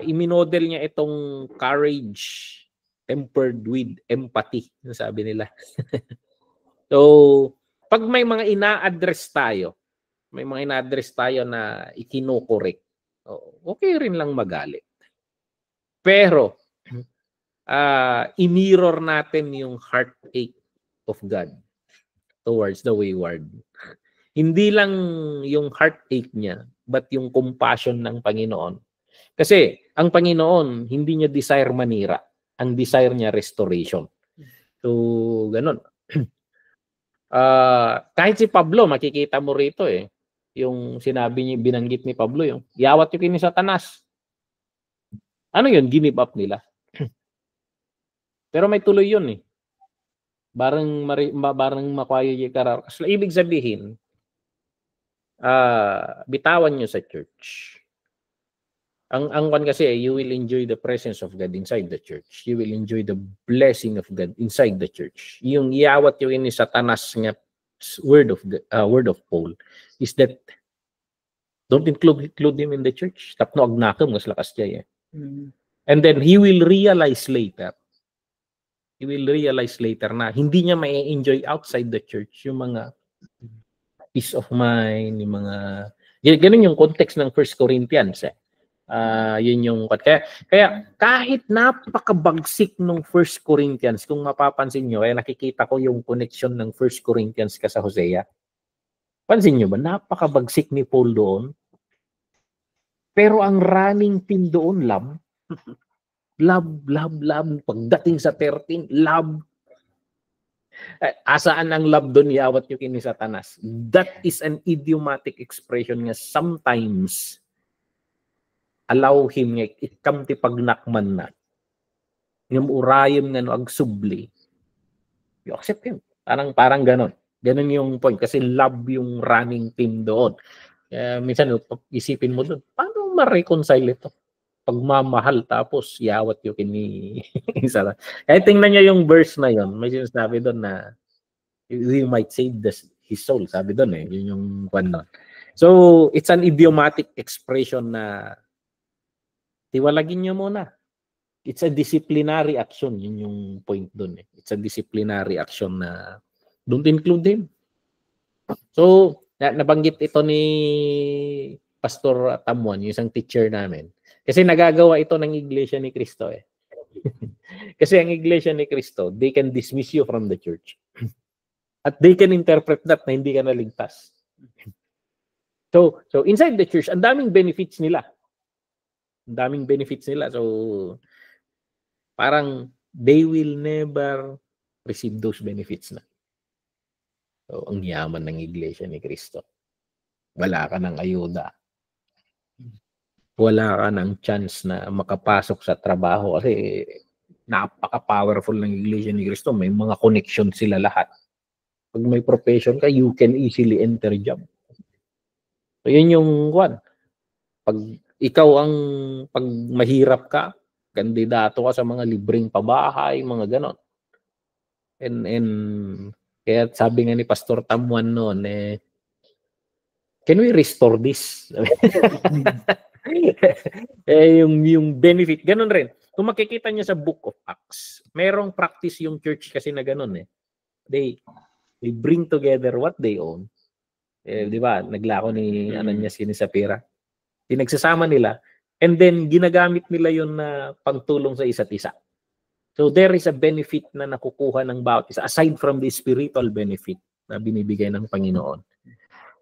iminodel niya itong courage tempered with empathy, sabi nila. So, pag may mga ina-address tayo na ikinokorek, okay rin lang magalit. Pero, i-mirror natin yung heartache of God towards the wayward. Hindi lang yung heartache niya, but yung compassion ng Panginoon. Kasi ang Panginoon, hindi niya desire manira. Ang desire niya restoration. So, ganun. Kahit si Pablo, makikita mo rito eh. Yung sinabi niya, binanggit ni Pablo, yung yawat yung kini Satanas. Ano yun? Give up nila. Pero may tuloy yun eh. Barang makwayo yung karar. So, ibig sabihin, bitawan nyo sa church. Ang kan kasi, you will enjoy the presence of God inside the church. You will enjoy the blessing of God inside the church. Yung iawat yung ni Satanas nga word of Paul is that don't include him in the church. Tapno agnakam ngas lakas siya eh. And then he will realize later na hindi niya ma-enjoy outside the church yung mga peace of mind, yung mga ganun yung context ng 1 Corinthians eh. Yun yung kaya kahit napakabagsik nung 1 Corinthians, kung mapapansin nyo, nakikita ko yung connection ng 1 Corinthians ka sa Hosea. Pansin nyo ba, napakabagsik ni Paul doon. Pero ang running theme doon, love. Love. Pagdating sa 13, love. Asaan ang love doon, yawat yung kini Satanas. That is an idiomatic expression nga sometimes allow him nga ikam ti pagnakman na. Yung urayom nga no agsubli. You accept him. Parang ganon. Ganun yung point. Kasi love yung running team doon. Minsan, isipin mo doon, paano ma-reconcile ito? Pagmamahal tapos yawat yung kini isa lang. Kaya tingnan niya yung verse na yon, may sinasabi doon na we might save his soul, sabi doon eh, yun yung one. So it's an idiomatic expression na tiwalagin niyo muna. It's a disciplinary action, yun yung point doon eh. It's a disciplinary action na don't include him. So nabanggit ito ni Pastor Tamuan, yung isang teacher namin. Kasi nagagawa ito ng Iglesia ni Cristo eh. Kasi ang Iglesia ni Cristo, they can dismiss you from the church. At they can interpret that na hindi ka naligtas. So inside the church, ang daming benefits nila. Ang daming benefits nila. So parang they will never receive those benefits na. So ang yaman ng Iglesia ni Cristo. Wala ka ng ayuda. Wala ka ng chance na makapasok sa trabaho kasi napaka-powerful ng Iglesia ni Cristo. May mga connection sila lahat. Pag may profession ka, you can easily enter job. So yun yung one. Pag ikaw pag mahirap ka, kandidato ka sa mga libreng pabahay, mga ganon. And kaya sabi nga ni Pastor Tamuan noon, can we restore this? Yung benefit, ganun rin. Kung makikita niyo sa Book of Acts, merong practice yung church kasi na ganun eh. They bring together what they own. Di ba? Naglako ni Ananias ni Sapphira. Pinagsasama nila and then ginagamit nila yun na pangtulong sa isa't isa. So there is a benefit na nakukuha ng bawat isa aside from the spiritual benefit na binibigay ng Panginoon.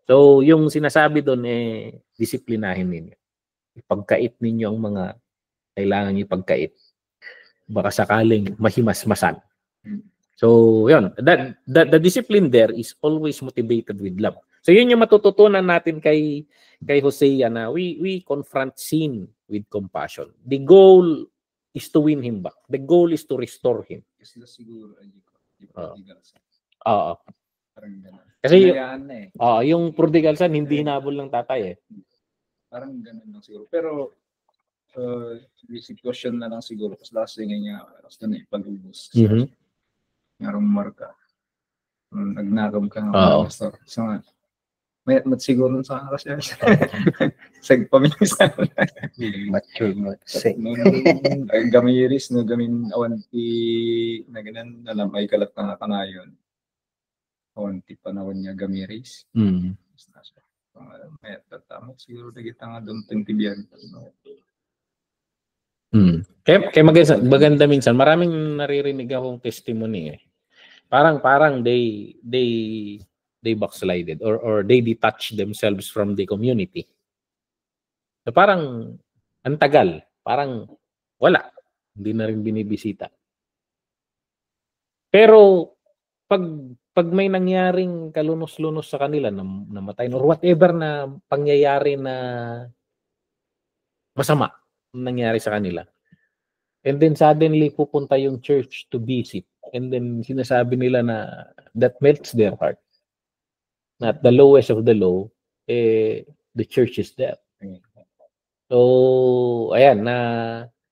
So yung sinasabi doon disiplinahin ninyo. Ipagkait ninyo ang mga kailangan niyo ipagkait. Baka sakaling mahimasmasan. So, yun. The discipline there is always motivated with love. So, yun yung matututunan natin kay Hosea na we confront sin with compassion. The goal is to win him back. The goal is to restore him. Kasi siguro, Oo. Kasi yung prodigal son, hindi hinabol ng tatay eh. Parang ganun lang siguro. Pero, yung sitwasyon na lang siguro. Kasi last thing niya, basta na ipag-ubos. Merong marka. Nagnakam ka nga. So nga, may siguro sa kasi pamilya mature mo. Gamiris no gamin awanti na ganan alam ay kalat na kanayon. Awanti panahon niya gamiris. May tatamo siguro dagita nga doon tintibiyan. Kaya maganda minsan maraming naririnig akong testimony eh. Parang they backslided or they detach themselves from the community. So parang ang tagal, parang wala, hindi na rin binibisita. Pero pag may nangyaring kalunos-lunos sa kanila na namatay or whatever na pangyayari na masama nangyari sa kanila. And then suddenly pupunta yung church to visit. And then sinasabi nila na that melts their heart. Na at the lowest of the low, the church is dead. So, ayan, na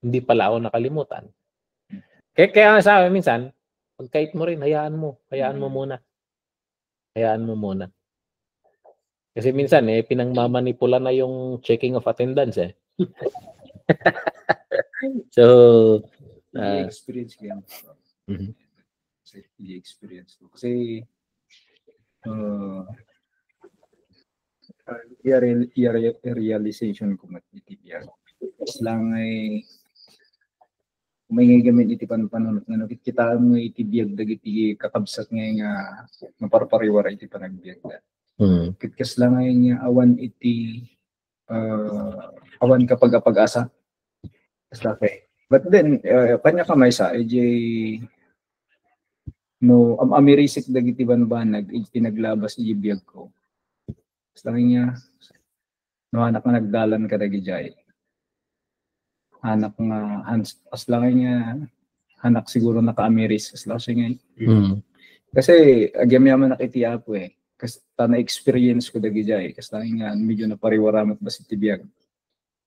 hindi pala ako nakalimutan. Kaya sa akin minsan, pagkait mo rin, hayaan mo muna. Hayaan mo muna. Kasi minsan, pinangmamanipula na yung checking of attendance eh. So, experience ko yan. Experience ko. Kasi, realization ko matitibiyag. Tapos lang ay may gamit itipan panunod nga kita mo itibiyag dagiti kakabsat nga maparpariwara iti panagbiag da. Kitkas lang ay nga awan iti awan kapag pag-asa. But then kanya kamay sa no amirisik dagiti banbanag pinaglabas iti biyag ko. Basta niya no anak nga nagdalan ka dagiti anak nga as lang niya anak siguro naka-amiris as lang siya Kasi agyam yaman nakitiya po eh. Kasi na-experience ko dagi jay. Kasi nga medyo napariwaramat ba si tibiyag.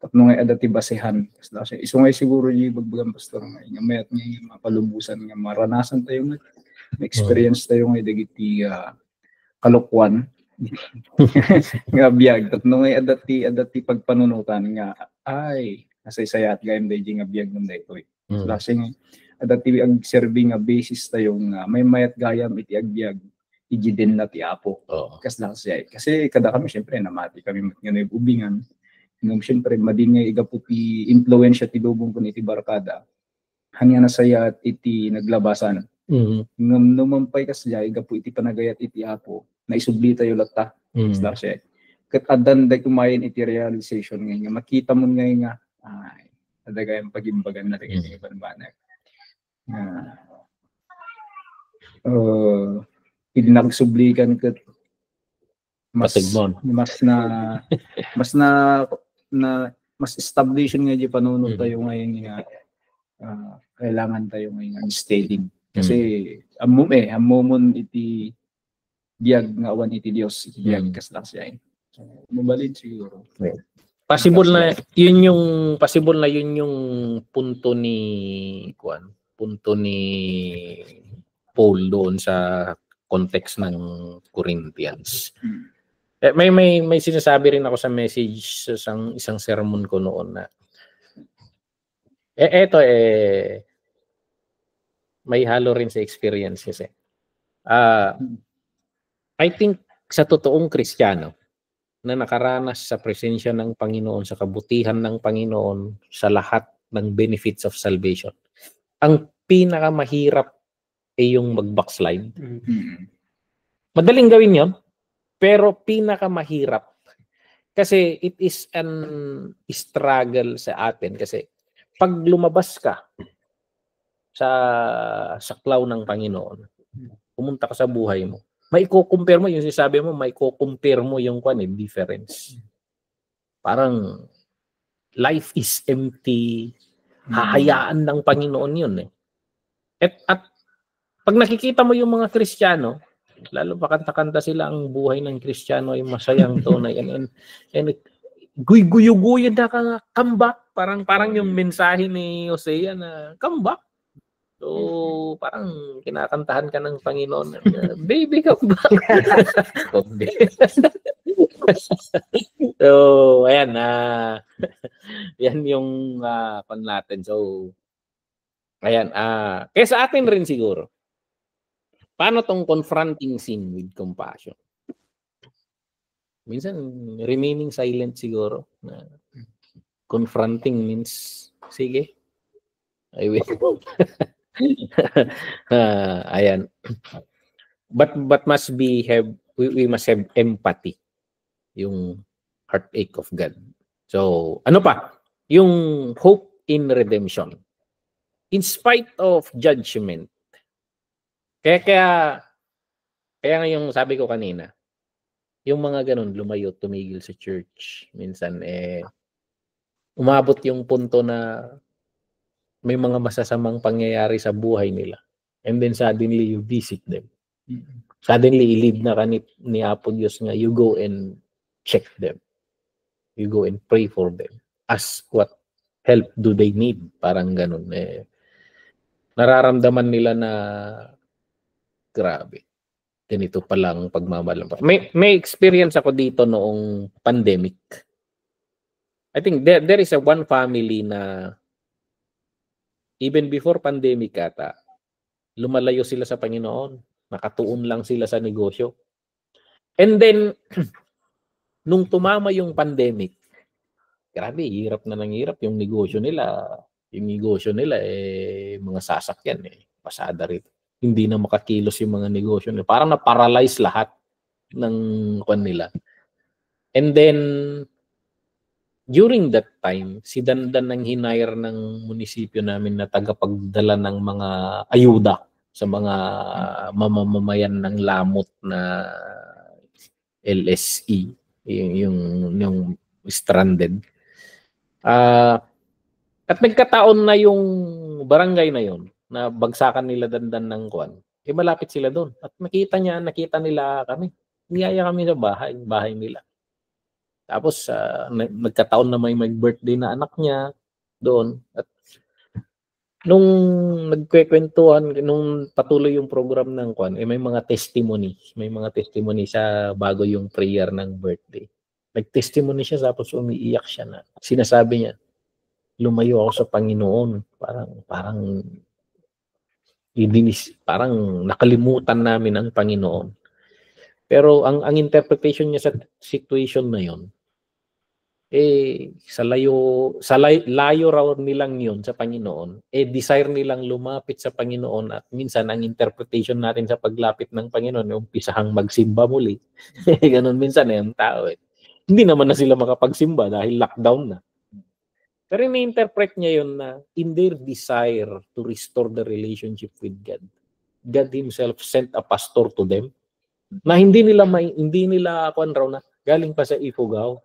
Tapno nga adati basehan. Kasi iso nga siguro yung bagbagang pastor nga. Nga mayat nga yung mapalubusan nga maranasan tayo nga. Experience tayo nga dagiti kalukwan. Nga biyag. Tapno nga adati pagpanunutan nga ay nasay-sayat gayam dahi nga biyag ng dayto eh. Kasi nga adati ang serving nga basis tayo nga may mayat gayam iti agbyag iji din na ti Apo. Kasi kada kami syempre namati kami nga ubingan. Nung syempre madingay igaputi influensya ti lubong kun iti barkada. Hanya nasayat iti naglabasan. Ngam numampay kasi igapu iti panagayat iti Apo na isubli tayo latta. Kat adan day kumain iti realization nga makita mo nga ay adagay ang pagimbagan natin iti banbanag. Pinagsublikan kat mas establishing nga di panunod tayo ngayon nga kailangan tayo ngayon steady kasi amomon iti biyag nga awan iti Dios iti biyag kasla siya mabalid siguro. Possible na yun yung punto ni Paul doon sa context ng Corinthians. May sinasabi rin ako sa message sa isang sermon ko noon na may halo rin sa experience kasi. I think sa totoong Kristiyano na nakaranas sa presensya ng Panginoon, sa kabutihan ng Panginoon, sa lahat ng benefits of salvation, ang pinakamahirap ay yung mag-backslide. Madaling gawin yon, pero pinakamahirap kasi it is an struggle sa atin kasi pag lumabas ka sa saklaw ng Panginoon, pumunta ka sa buhay mo, may i-compare mo yung sinasabi mo, may i-compare mo yung difference. Parang life is empty, hahayaan ng Panginoon yun eh. At pag nakikita mo yung mga Kristiyano, lalo pa kanta-kanta sila ang buhay ng Kristiyano ay masayang tunay. And guy-guyo-guyo na ka come back. Parang yung mensahe ni Hosea na come back. So, parang kinakantahan ka ng Panginoon. Baby, come back. So, ayan. Yan yung pan natin. So, ayan. Kaya sa atin rin siguro, paano tong confronting sin with compassion? Minsan, remaining silent siguro. Confronting means, sige, I will. Ayan. But we must have empathy. Yung heartache of God. So, ano pa? Yung hope in redemption. In spite of judgment. Kaya nga yung sabi ko kanina, yung mga ganun, lumayo, tumigil sa church. Minsan, umabot yung punto na may mga masasamang pangyayari sa buhay nila. And then suddenly, you visit them. Suddenly, i-lead na ka ni Apo Diyos nga, you go and check them. You go and pray for them. Ask what help do they need. Parang ganun. Nararamdaman nila na grabe. Ganito palang pagmamalampas. May experience ako dito noong pandemic. I think there is one family na even before pandemic ata, lumalayo sila sa Panginoon. Nakatuon lang sila sa negosyo. And then, nung tumama yung pandemic, grabe, hirap na ng hirap yung negosyo nila. Yung negosyo nila, mga sasakyan, pasada rito. Hindi na makakilos yung mga negosyo nila. Parang na-paralyze lahat ng nila. And then, during that time, si Dandan ang hinire ng munisipyo namin na tagapagdala ng mga ayuda sa mga mamamayan ng lamot na LSE, yung stranded. At nagkataon na yung barangay na yon na bagsakan nila Dandan ng malapit sila doon. At nakita nila kami. Niyaya kami sa bahay nila. Tapos nagkataon na may birthday na anak niya doon. At nung nagkwekwentuhan, nung patuloy yung program ng kwan, may mga testimony. May mga testimony sa bago yung prayer ng birthday. Nag-testimony siya tapos umiiyak siya na. Sinasabi niya, lumayo ako sa Panginoon. Parang nakalimutan namin ang Panginoon. Pero ang interpretation niya sa situation na yon, layo raw nilang yun sa Panginoon, desire nilang lumapit sa Panginoon, at minsan ang interpretation natin sa paglapit ng Panginoon, yung umpisahang magsimba muli. Ganun minsan ang tao. Hindi naman na sila makapagsimba dahil lockdown na. Pero ini-interpret niya yun na in their desire to restore the relationship with God, God Himself sent a pastor to them na hindi nila raw na galing pa sa Ifugao.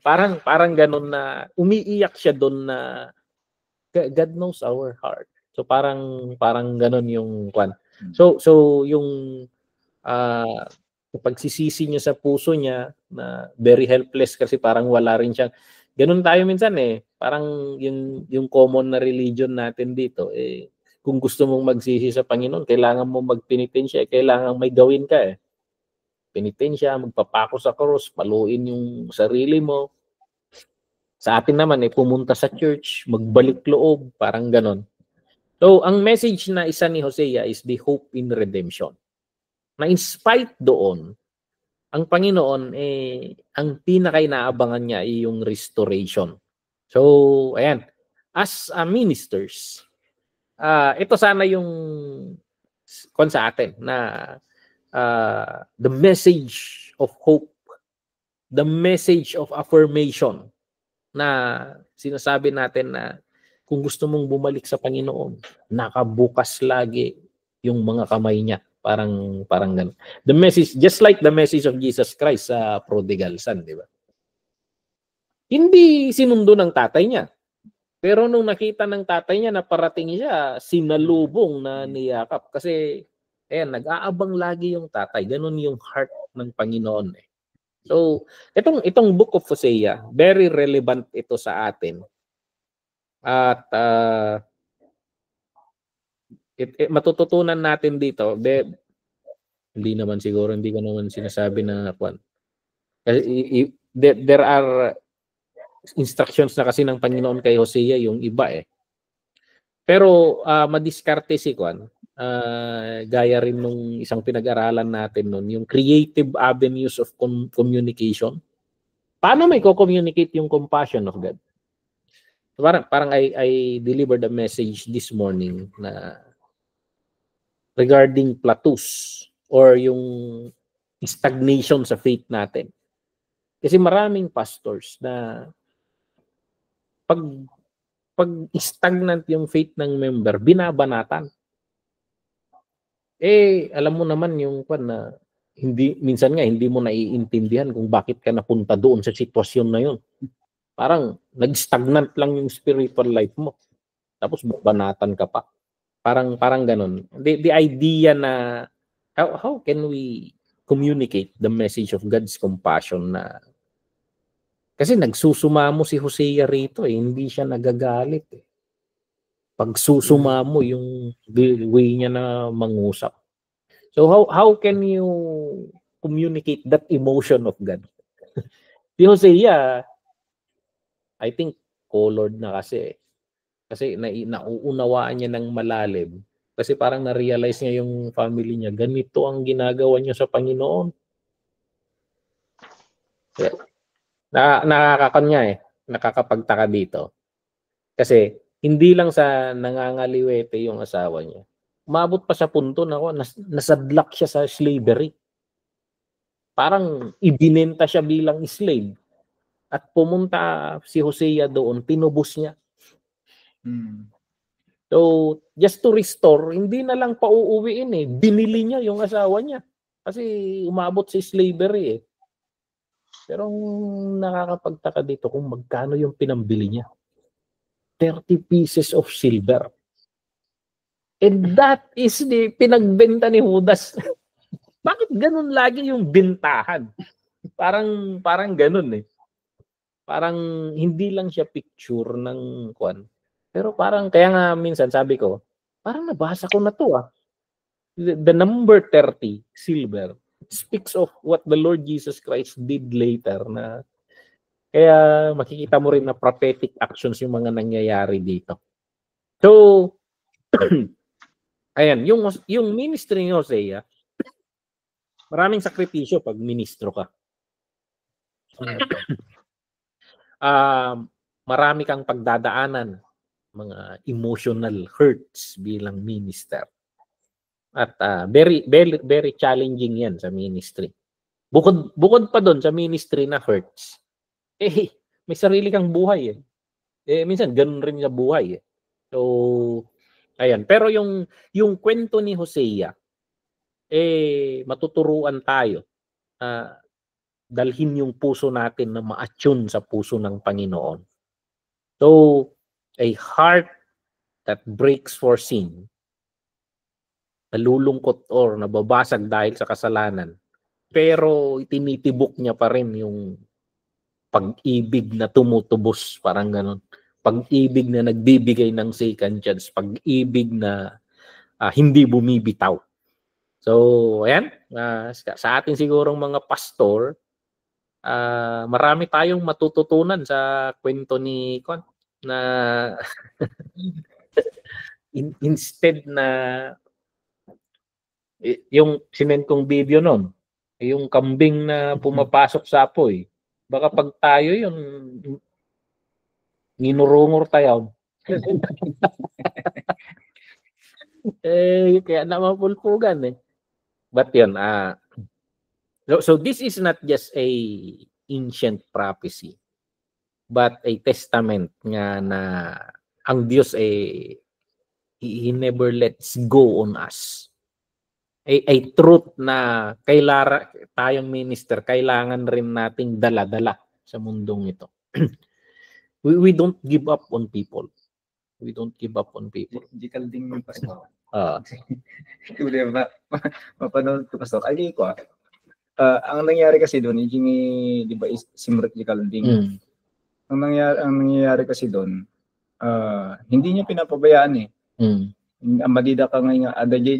parang ganun na umiiyak siya doon na God knows our heart. So parang ganun yung kwan. So yung pagsisisi niya sa puso niya na very helpless kasi parang wala rin siya. Ganun tayo minsan Parang yung common na religion natin dito kung gusto mong magsisi sa Panginoon, kailangan mo magpenitensya, kailangan may gawin ka penitensya, magpapako sa cross, paluin yung sarili mo. Sa atin naman pumunta sa church, magbalik loob, parang ganon. So, ang message na isa ni Hosea is the hope in redemption. Na in spite doon, ang Panginoon ang pinaka-inaabangan niya ay yung restoration. So, ayan. As ministers, ito sana yung sa atin na the message of hope, the message of affirmation na sinasabi natin na kung gusto mong bumalik sa Panginoon, nakabukas lagi yung mga kamay niya. Parang ganun. The message, just like the message of Jesus Christ sa prodigal son, di ba? Hindi sinundo ng tatay niya. Pero nung nakita ng tatay niya na parating siya, sinalubong na niyakap. Kasi, nag-aabang lagi yung tatay. Ganun yung heart ng Panginoon. So, itong Book of Hosea, very relevant ito sa atin. At matututunan natin dito, hindi ko naman sinasabi na kwan. Kasi there are instructions na kasi ng Panginoon kay Hosea yung iba Pero madiskarte si kwan. Gaya rin nung isang pinag-aralan natin nun, yung creative avenues of communication. Paano may co-communicate yung compassion of God? Parang I delivered a message this morning na regarding plateaus or yung stagnation sa faith natin. Kasi maraming pastors na pag stagnant yung faith ng member, binabanatan. Alam mo naman yung na minsan hindi mo naiintindihan kung bakit ka napunta doon sa sitwasyon na yun. Parang nag-stagnant lang yung spiritual life mo. Tapos banatan ka pa. Parang ganun. The idea na how can we communicate the message of God's compassion na kasi nagsusumamo si Hosea rito hindi siya nagagalit Pag susumamo yung way niya na mangusap. So how can you communicate that emotion of God? Si Hosea, I think colored na kasi nauunawaan niya ng malalim. Kasi parang na-realize niya yung family niya, ganito ang ginagawa niya sa Panginoon. Nakakapagtaka dito. Kasi hindi lang sa nangangaliwete yung asawa niya. Umabot pa sa punto na nasadlak siya sa slavery. Parang ibinenta siya bilang slave. At pumunta si Hosea doon, tinubos niya. So, just to restore, hindi na lang pauuwiin binili niya yung asawa niya. Kasi umabot si slavery Pero nakakapagtaka dito kung magkano yung pinambili niya. 30 pieces of silver. And that is the pinagbenta ni Judas. Bakit ganun lagi yung bintahan? Parang ganun eh. Parang hindi lang siya picture ng kwan. Pero parang, kaya nga minsan sabi ko, parang nabasa ko na to ah. The number 30, silver, speaks of what the Lord Jesus Christ did later na kaya makikita mo rin na prophetic actions yung mga nangyayari dito. So, ayan, yung ministry ni Hosea, maraming sakripisyo pag ministro ka. Marami kang pagdadaanan, mga emotional hurts bilang minister. At very very very challenging 'yan sa ministry. Bukod pa doon sa ministry na hurts. May sarili kang buhay eh. Minsan ganun rin sa buhay eh. So ayan, pero yung kwento ni Hosea matuturuan tayo dalhin yung puso natin na ma-attune sa puso ng Panginoon. So, a heart that breaks for sin, nalulungkot or nababasag dahil sa kasalanan, pero itinitibok niya pa rin yung pag-ibig na tumutubos, parang ganun. Pag-ibig na nagbibigay ng second chance, pag-ibig na hindi bumibitaw. So, ayan, sa ating sigurong mga pastor, marami tayong matututunan sa kwento ni Kon na instead na yung sinend kong video noon, yung kambing na pumapasok sa apoy, baka pag tayo yung ninurungor tayo. Kaya namapulpugan eh. But yun, so this is not just a ancient prophecy, but a testament nga na ang Diyos He never lets go on us. A truth na tayong minister, kailangan rin nating dala-dala sa mundong ito. We don't give up on people. We don't give up on people. Di kalding yung pastor. Tuloy mapanood ko pastor. Ay, ko ang nangyari kasi doon, di ba, Simrit di kalding. Ang nangyayari kasi doon, hindi niya pinapabayaan eh. Ang madida ka ngayon,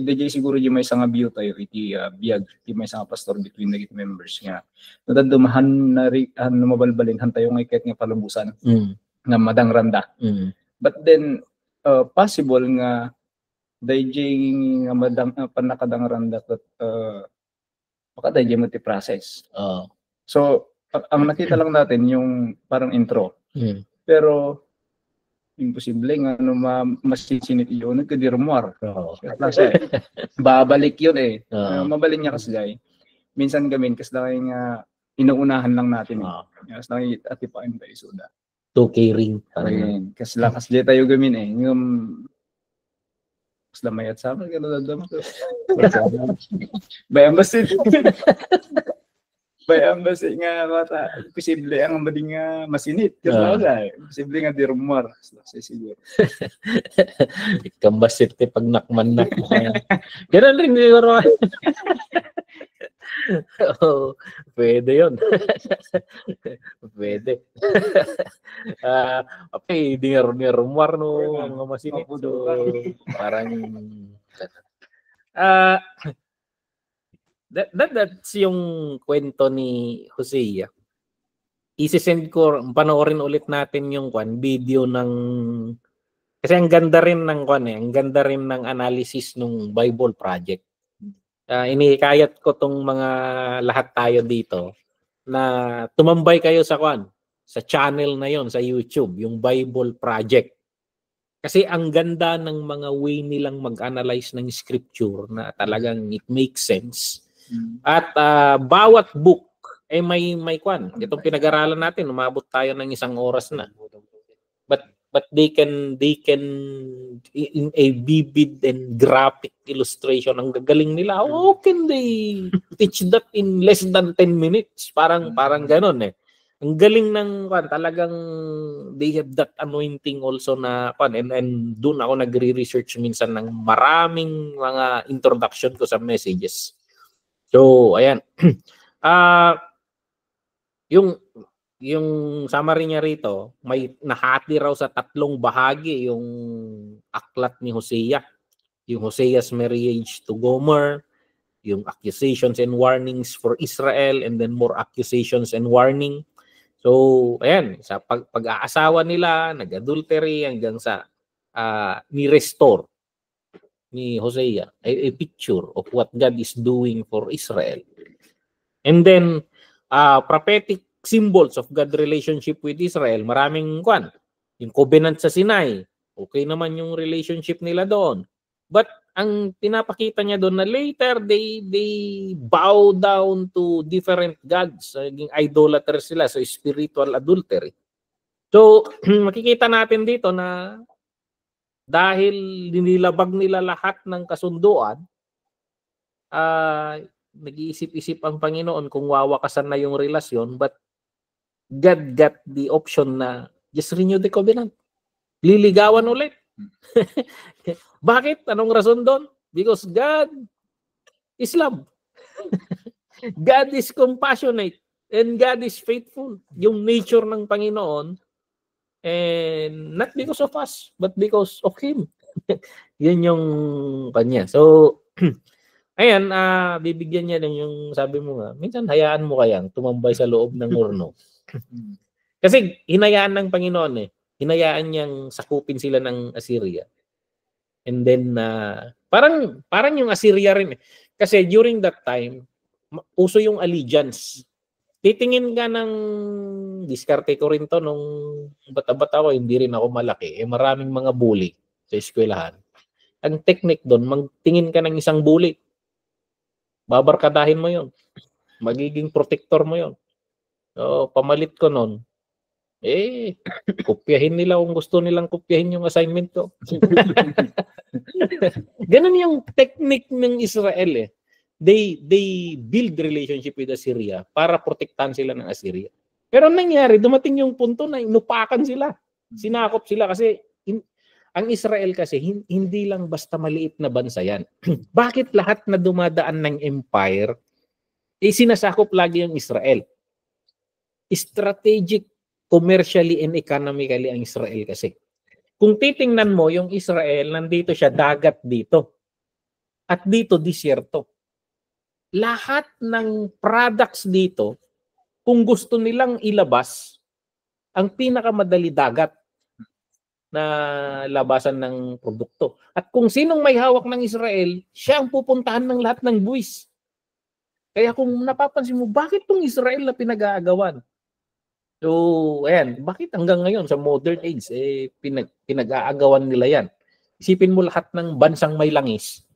dajay siguro di may nga view tayo, iti biyag, di may nga pastor between the members nga. Nadadumahan na mabalbalin, tayo ng ikit nga palubusan, na madangranda. But then, possible nga, dajay nga panakadangranda, baka dajay multi-process. So, ang nakita lang natin yung parang intro. Pero, imposible nga masisinit yun, nagkadirumwar. Kasi, babalik yun eh. Mabalik niya kasi gay. Minsan gamin, kasi lang nga inuunahan lang natin. Kasi lang atipain tayo suda. 2K ring. Kasi lang kasi tayo gamin eh. Yung kasi mayat sa amin, gano'n na ko. Bayang basit. Bayang basit nga mata. Posible ang maling nga masinit. Kasi posible nga dirumar. Kasi siguro. Kambasit pag nakman na. Ganun rin siguro. Pwede yun. Pwede. Okay, di nga rumar no mga masinit. So, parang that's yung kwento ni Hosea. Isisend ko, panoorin ulit natin yung video ng, kasi ang ganda rin ng ang ganda rin ng analysis ng Bible Project. Inikayat ko tong mga lahat tayo dito na tumambay kayo sa sa channel na yon sa YouTube, yung Bible Project. Kasi ang ganda ng mga way nilang mag-analyze ng scripture na talagang it makes sense. At bawat book may itong pinag-aralan natin, umabot tayo ng 1 oras na. But they can in a vivid and graphic illustration, ang gagaling nila. How can they teach that in less than 10 minutes? Parang ganon eh. Ang galing ng talagang they have that anointing also na and doon ako nagre-research minsan ng maraming mga introduction ko sa messages. So, ayan. Yung summary niya rito, may nahati raw sa 3 bahagi yung aklat ni Hosea. Yung Hosea's marriage to Gomer, yung accusations and warnings for Israel, and then more accusations and warning. So, ayan, sa pag-aasawa nila, nag-adultery hanggang sa ni-restore ni Hosea a picture of what God is doing for Israel. And then, prophetic symbols of God's relationship with Israel. Maraming yung covenant sa Sinai. Okay naman yung relationship nila doon. But ang pinapakita niya doon na later they bow down to different gods. Naging idolaters sila, so spiritual adultery. So makikita natin dito na dahil nilabag nila lahat ng kasunduan, nag-iisip-isip ang Panginoon kung wawakasan na yung relasyon, but God got the option na just renew the covenant. Liligawan ulit. Bakit? Anong rason doon? Because God is love. God is compassionate and God is faithful. Yung nature ng Panginoon, and not because of us, but because of Him. Yun yung kanya. So, ayan, bibigyan niya din yung sabi mo nga, minsan hayaan mo kayang tumambay sa loob ng urno. Kasi hinayaan ng Panginoon hinayaan niyang sakupin sila ng Assyria. And then, parang yung Assyria rin. Kasi during that time, uso yung allegiance. Titingin ka ng, diskarte ko rin to nung bata-bata ko, hindi rin ako malaki. Maraming mga bully sa eskwelahan. Ang technique doon, magtingin ka ng isang bully. Babarkadahin mo yon. Magiging protector mo yon. So, pamalit ko noon. Kopyahin nila kung gusto nilang kopyahin yung assignment ko. Ganun yung technique ng Israel They build relationship with Assyria para protektahan sila ng Assyria. Pero nangyari, dumating yung punto na inupakan sila. Sinakop sila kasi ang Israel kasi hindi lang basta maliit na bansa yan. Bakit lahat na dumadaan ng empire, sinasakop lagi yung Israel? Strategic, commercially and economically ang Israel kasi. Kung titingnan mo, yung Israel, nandito siya, dagat dito. At dito, disyerto. Lahat ng products dito, kung gusto nilang ilabas, ang pinakamadali dagat na labasan ng produkto. At kung sinong may hawak ng Israel, siya ang pupuntahan ng lahat ng buwis. Kaya kung napapansin mo, bakit itong Israel na pinag-aagawan? So, ayan, bakit hanggang ngayon sa modern age, pinag-aagawan nila yan? Isipin mo lahat ng bansang may langis.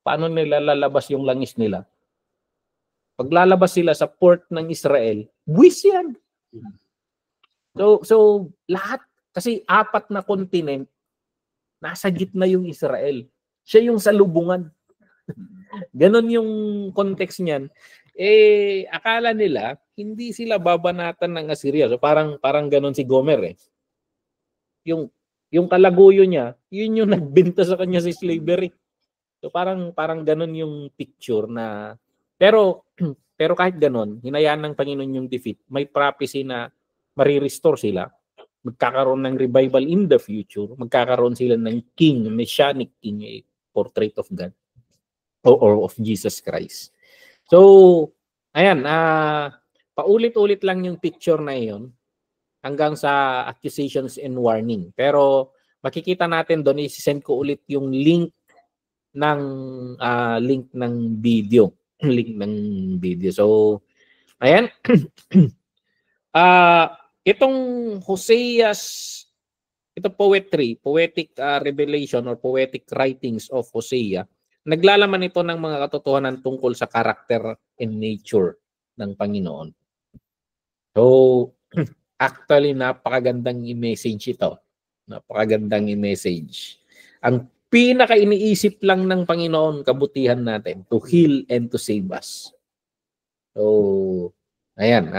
Paano nila lalabas yung langis nila? Paglalabas sila sa port ng Israel, buwis yan. So lahat, kasi 4 na kontinent, nasa gitna yung Israel. Siya yung salubungan. Ganon yung context niyan. Akala nila, hindi sila babanatan ng Assyria. So parang ganon si Gomer Yung kalaguyo niya, yun yung nagbenta sa kanya sa slavery. So parang ganon yung picture na pero kahit ganon, hinayaan ng Panginoon yung defeat. May prophecy na marirestore sila. Magkakaroon ng revival in the future. Magkakaroon sila ng king, messianic king, a portrait of God or of Jesus Christ. So, ayan, paulit-ulit lang yung picture na iyon hanggang sa accusations and warning. Pero makikita natin doon, i-send ko ulit yung link ng video. Link ng video. So, ayan. Itong Hosea's, ito poetic revelation or poetic writings of Hosea, naglalaman ito ng mga katotohanan tungkol sa character and nature ng Panginoon. So, actually, napakagandang i-message ito. Napakagandang i-message. Ang pinaka-iniisip lang ng Panginoon, kabutihan natin, to heal and to save us. So, ayan.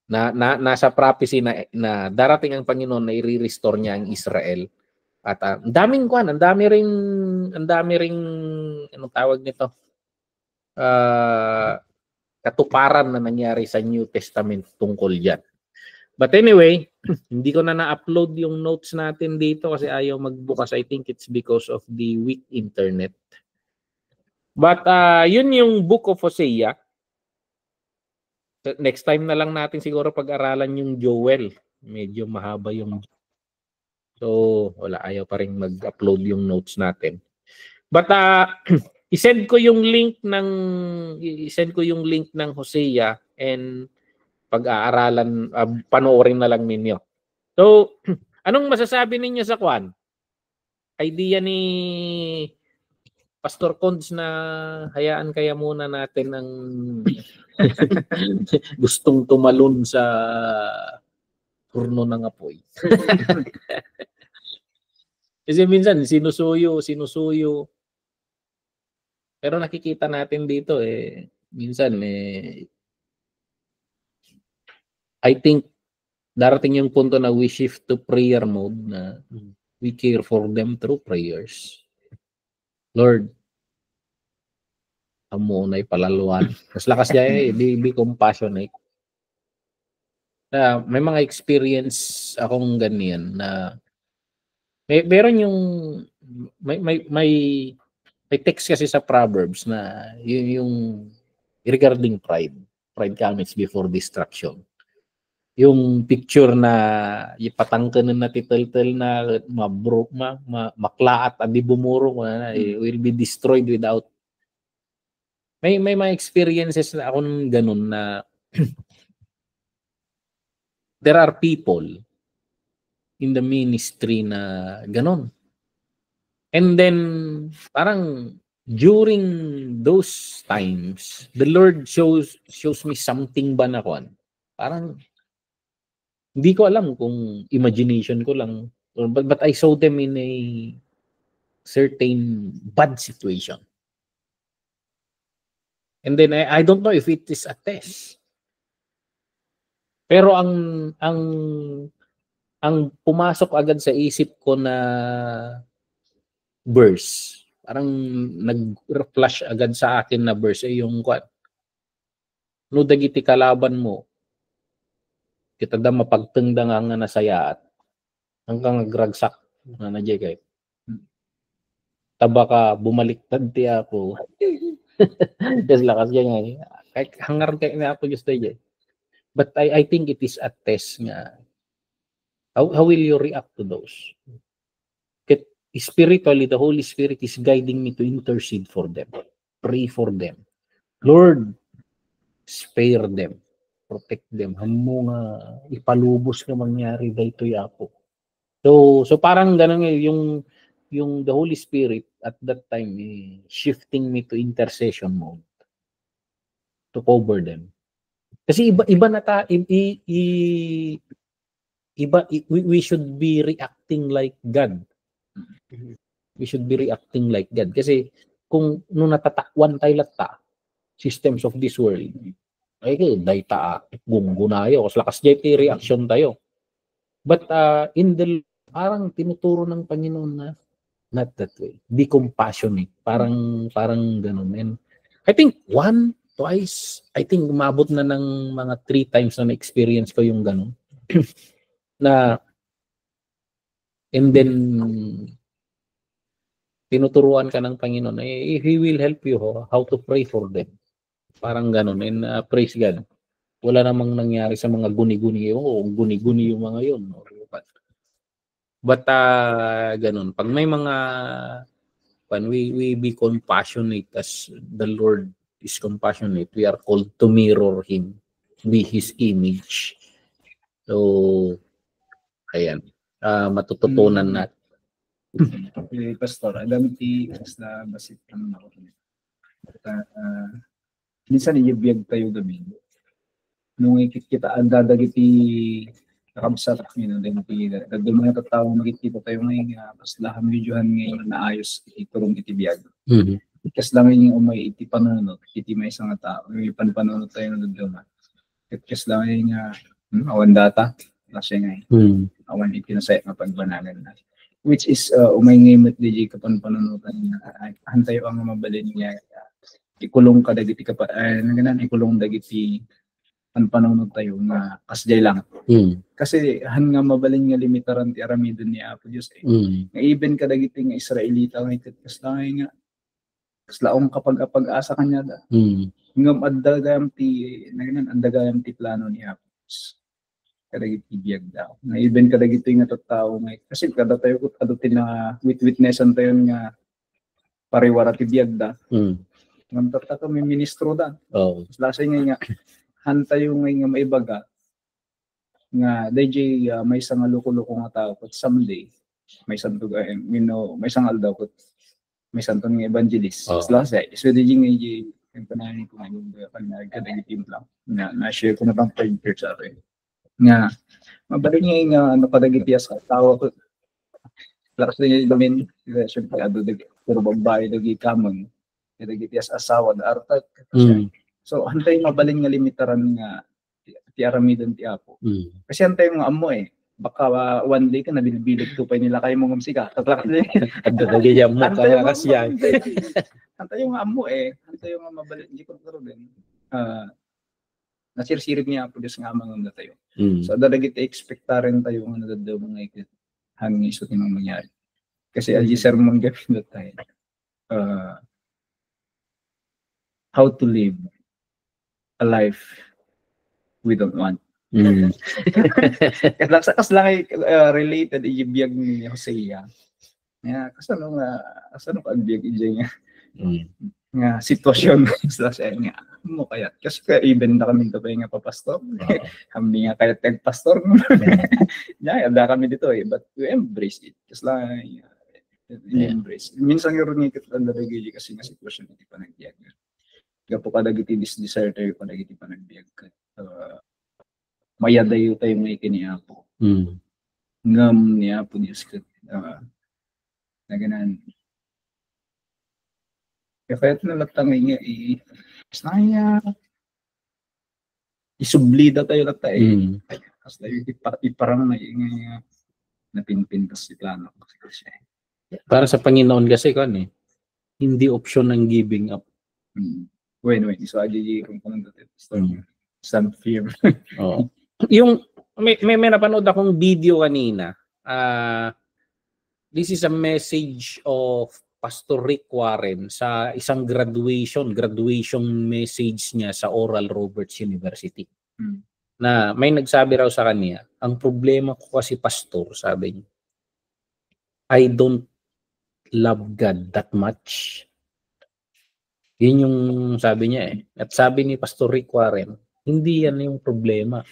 nasa prophecy na darating ang Panginoon na i-restore niya ang Israel. At ang daming ang dami ring anong tawag nito? Katuparan na nangyari sa New Testament tungkol diyan. But anyway, hindi ko na na-upload yung notes natin dito kasi ayaw magbukas. I think it's because of the weak internet. But yun yung Book of Hosea. Next time na lang natin siguro pag-aralan yung Joel. Medyo mahaba yung... So, wala. Ayaw pa rin mag-upload yung notes natin. But isend ko yung link ng Hosea and pag-aaralan, panoorin na lang ninyo. So, anong masasabi ninyo sa kwan? Idea ni Pastor Cons na hayaan kaya muna natin ang gustong tumalon sa turno ng apoy. Kasi minsan sinusuyo. Pero nakikita natin dito minsan I think darating yung punto na we shift to prayer mode na we care for them through prayers. Lord, amo na palaluan. Mas lakas niya be compassionate. May mga experience akong ganyan na meron yung may text kasi sa Proverbs na yung regarding pride. Pride comes before destruction. Yung picture na ipatangkanan na titel na maklaat at di bumurong will be destroyed without. May mga experiences na akong ganun na there are people in the ministry na ganun. And then parang during those times the Lord shows me something ba na kwan. Parang hindi ko alam kung imagination ko lang, but I saw them in a certain bad situation. And then I don't know if it is a test. Pero ang pumasok agad sa isip ko na verse, parang nag-flash agad sa akin na verse yung no dagiti kalaban mo kita da mapagtengdang nga nasayaat hanggang nagragsak na najay kay tabaka bumaliktad ti ako des lakas yan kay hangar kay na ako just day but I think it is a test nga how will you react to those spiritually the Holy Spirit is guiding me to intercede for them, pray for them, Lord spare them, protect them, hamo nga ipalubos nga mangyari dayto yapo. So parang ganun yung the Holy Spirit at that time shifting me to intercession mode to cover them. Kasi iba na we should be reacting like God. We should be reacting like God. Kasi kung nung natatakwan tayo lata systems of this world, ay dayta gunggunayo kasi lakas jay reaction tayo. But in the parang tinuturo ng Panginoon na not that way. Be compassionate. Parang ganun. And I think 1, 2, I think umabot na ng mga 3 times na na-experience ko yung ganun. Na and then tinuturuan ka ng Panginoon He will help you how to pray for them. Parang ganun. And praise God. Wala namang nangyari sa mga guni-guni. Guni-guni yung mga yun. But ganun. Pag may mga when we be compassionate as the Lord is compassionate, we are called to mirror Him, be His image. So, ayan. Matututunan natin. Pastor, alam ti na basit naman ako. Minsan iyabiyag tayo gabi. Nung kita ang dadagiti kakabsat nyo, then dagdal mga katao makikita tayo ngayon pas laham videohan ngayon na ayos iturong itibiyag. Kasi lang yung umay iti panunod, iti may isang tao, may panunod tayo na dagdal. Kasi lang yung Awan data. Kasi nga, awan ipinasaya nga pagbanagan na. Which is, umay-ngimot di kapan panunutan niya. Hantayo ang mabalin niya. Ikulong ka dagiti ikulong dagiti panunod tayo nga kasjay lang. Kasi han nga mabalin nga limitaran ti aramidon ni Apo Dios nga even ka dagiti nga Israelita nga iket kasangay nga kaslaong kapag asa kanya da. Ngam addagayam ti plano ni Apo Dios. Kadagiti biyag daw. Nga even kadagiti nga tattao nga kasi kada tayo adutin na witnessan tayo nga pariwara ti biyag da. Ngam tatta may ministro da. Lasay nga hantay yung nga maibaga nga DJ may isang luko-luko nga tao but someday may santo may isang aldaw but may santo nga evangelist. Lasay so DJ nga yung panahon ko ngayon pag nagkadagiti lang na-share ko na bang pag-share sa atin nga mabalik niya nga ano kadagitias ka tao ko lakas niya damin siyempre puro babae dagi kamon kadagitias asawa da artag so hantay mabalin nga limitaran nga ti aramidon ti Apo kasi hantay nga amo baka one day ka nabilbilog tupay nila kayo mong musika tatlak din adagay mo ka kasyan hantay nga amo hantay nga mabalin di ko din nasirsirip niya Apo Diyos nga amang tayo. So, dadagit expectaren tayo nga nadadaw mga ikit hangin iso tinang mangyari. Kasi alji sermon gawin na tayo. How to live a life we don't want. Kas lang ay related ibiyag ni Hosea. Kasano ka ibiyag niya nga sitwasyon sa nga mo kaya kasi even na kami tapay nga papastor kami nga kaya tag-pastor ada kami dito but we embrace it kasi lang embrace minsan yung runit at andalagili kasi nga sitwasyon hindi pa nagbiag gapo kadagiti desire tayo kadagiti pa nagbiag mayadayo tayo may kiniapo ngam niya po Diyos na ganan kaya ito nalatangay nga isublida tayo lang tayo. Kasi tayo iparang napinpintas si plano. Para sa Panginoon kasi hindi option ang giving up. Wait. So, kung paano natin. Some fear. Yung, may napanood akong video kanina. This is a message of Pastor Rick Warren sa isang graduation message niya sa Oral Roberts University. Na may nagsabi raw sa kanya, ang problema ko kasi pastor, sabi niya, I don't love God that much. Yun yung sabi niya At sabi ni Pastor Rick Warren, hindi yan yung problema.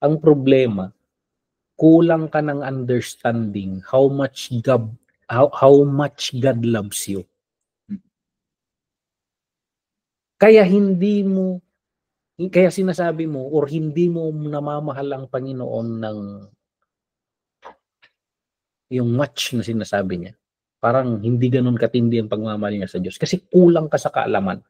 Ang problema, kulang ka ng understanding how much God loves you. Kaya sinasabi mo or hindi mo namamahal ang Panginoon ng yung much na sinasabi niya. Parang hindi ganun katindi ang pagmamahal niya sa Diyos kasi kulang ka sa kaalaman.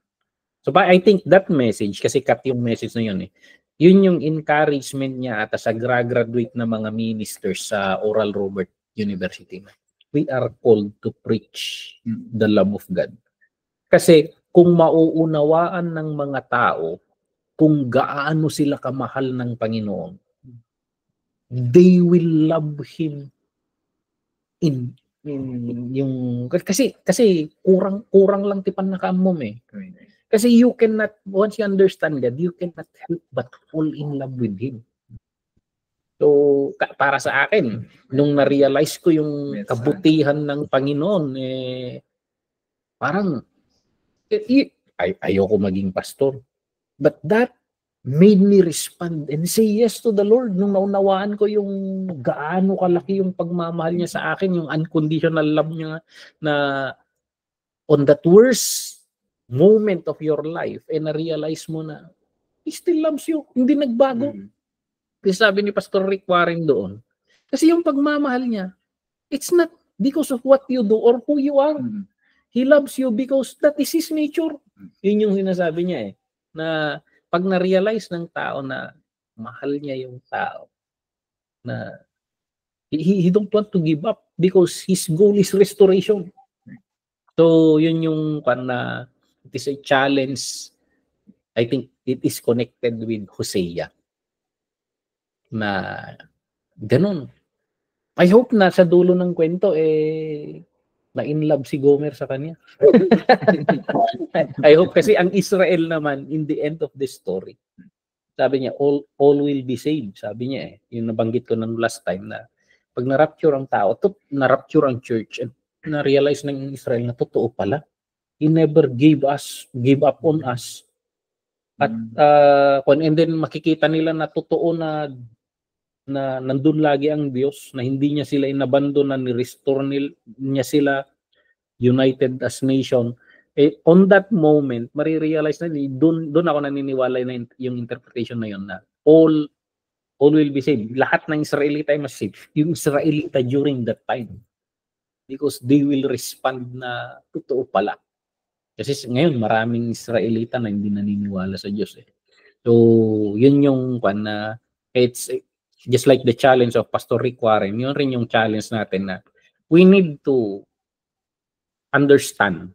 So I think that message, kasi cut yung message na yun yun yung encouragement niya at sa graduate na mga ministers sa Oral Roberts University. We are called to preach the love of God. Kasi kung mauunawaan ng mga tao kung gaano sila kamahal ng Panginoon, they will love Him in yung kasi kurang lang tipan na kamom Kasi you cannot, once you understand God, you cannot help but fall in love with Him. So, para sa akin, nung na-realize ko yung kabutihan ng Panginoon, parang, ayoko maging pastor. But that made me respond and say yes to the Lord. Nung naunawaan ko yung gaano kalaki yung pagmamahal niya sa akin, yung unconditional love niya na on that worst moment of your life, na-realize mo na, He still loves you. Hindi nagbago. Kasi sabi ni Pastor Rick Warren doon, kasi yung pagmamahal niya, it's not because of what you do or who you are. He loves you because that is His nature. Yun yung sinasabi niya na pag na-realize ng tao na mahal niya yung tao na he don't want to give up because his goal is restoration. So, yun yung na it is a challenge. I think it is connected with Hosea na ganun. I hope na sa dulo ng kwento na in love si Gomer sa kanya. I hope kasi ang Israel naman in the end of the story, sabi niya all will be saved. Sabi niya yung nabanggit ko nung last time na pag na-rapture ang tao, na-rapture ang church and na-realize ng Israel na totoo pala. He never gave up on us. At and then makikita nila na totoo na nandun lagi ang Diyos, na hindi niya sila inabandon, na ni-restore niya sila united as nation. On that moment, marirealize na doon ako naniniwala na yung interpretation na yun na all will be saved. Lahat ng Israelita ay mas saved. Yung Israelita during that time. Because they will respond na totoo pala. Kasi ngayon maraming Israelita na hindi naniniwala sa Diyos. So, yun yung na it's just like the challenge of Pastor Rick Warren, yun rin yung challenge natin na we need to understand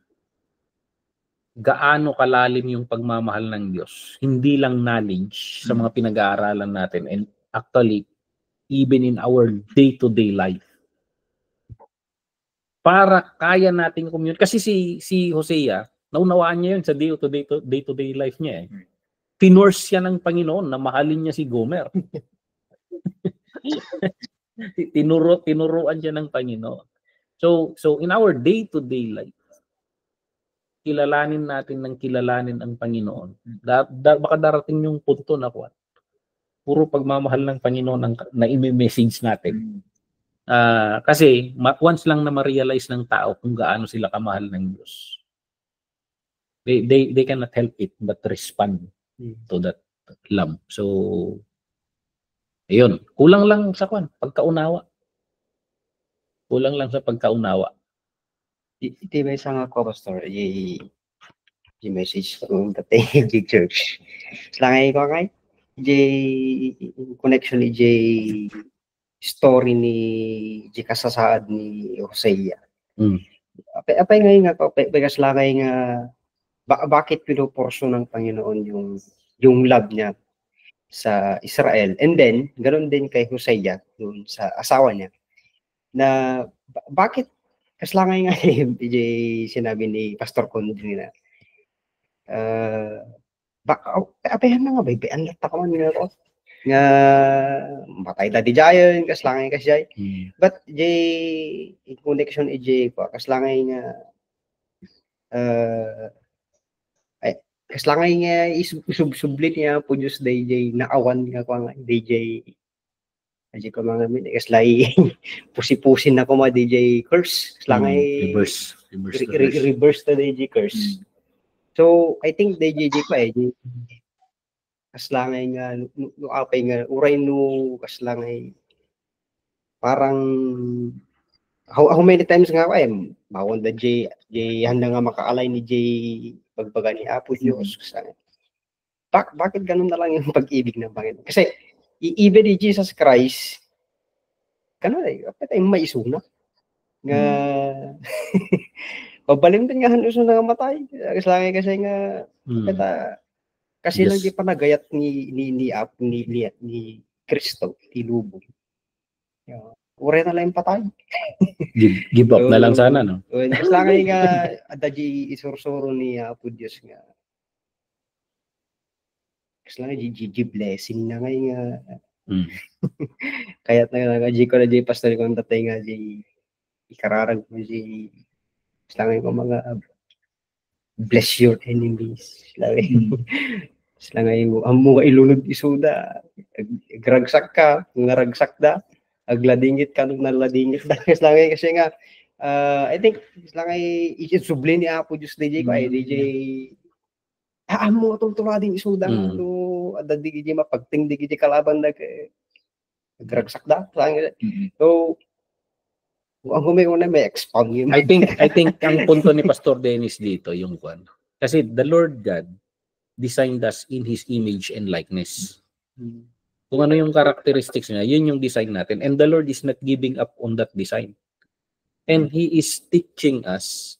gaano kalalim yung pagmamahal ng Diyos. Hindi lang knowledge sa mga pinag-aaralan natin and actually even in our day-to-day life. Para kaya nating communicate. Kasi si Hosea, naunawaan niya yun sa day-to-day life niya. Tinurse siya ng Panginoon na mahalin niya si Gomer. Tinuruan siya ng Panginoon. So in our day-to-day life, kilalanin ang Panginoon. Baka darating yung punto na puro pagmamahal ng Panginoon na i-message natin. Kasi once lang na ma-realize ng tao kung gaano sila kamahal ng Diyos, they cannot help it but respond to that love. So, ayun. Kulang lang sa pagkaunawa. Kulang lang sa pagkaunawa. Iti may isang ako, Pastor, yung message ko dati di church. Selangay ko kay connection ni story ni kasasaad ni Hosea. Apay ngayon nga ko, because langay nga bakit pinoporso ng Panginoon yung love niya sa Israel. And then, ganoon din kay Hosea, dun sa asawa niya, na bakit kaslangay nga sinabi ni Pastor Condri na apayan na nga ba, ang lata ko man nga nga matay da di jayon, kaslangay kasi but in connection kaslangay nga kaslangay nga isublit niya po Diyos DJ naawan nga ko nga DJ ko mga min kaslay pusi-pusin na ko mga DJ curse kaslangay reverse to DJ curse. So I think DJ ko kaslangay nga apay nga uray no kaslangay parang how many times nga bawon da J handa nga makaalay ni J pagbaga ni Apo Diyos. Bakit ganun na lang yung pag-ibig ng Panginoon? Kasi even ni Jesus Christ ganun kapit ay maisuna nga pabalim din nga hanuso na matay kasi nga kasi lang di pa nagayat ni Kristo tilubong. Ure na lang yung patay. Give up na lang sana, no? Kasi lang nga adaji isursuro ni Apo Diyos nga. Kasi lang GG blessing na nga. Kaya't na ko na di pastor ko tatay nga di ikararag mo di kasi lang yung mga bless your enemies. Kasi lang yung mga ilunod isuda. Gragsak ka, ngaragsak da. Agladingit ka nung naladingit da. Kasi lang kasi nga I think kasi lang isubli ni Apo Diyos DJ ko DJ amo itong tulading isuda to ada DJ mapagting DJ kalaban da gragsak da. So ang humiuna may expound yun. I think ang punto ni Pastor Dennis dito yung kasi the Lord God designed us in His image and likeness. Kung ano yung characteristics niya, yun yung design natin. And the Lord is not giving up on that design. And He is teaching us.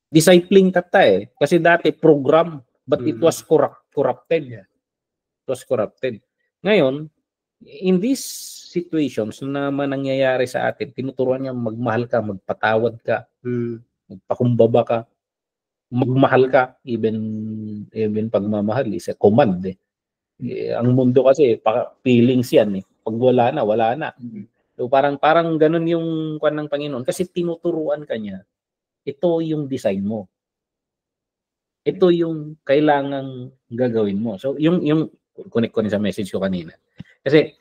Discipling kata eh. Kasi dati program, but it was corrupted. It was corrupted. Ngayon, in these situations na nangyayari sa atin, tinuturuan niya magmahal ka, magpatawad ka, magpakumbaba ka, magmahal ka, even pagmamahal is a command eh. Ang mundo kasi feelings yan eh. Pag wala na. So parang ganun yung kwan ng Panginoon kasi tinuturuan ka niya. Ito yung design mo. Ito yung kailangang gagawin mo. So yung connect ko rin sa message ko kanina. Kasi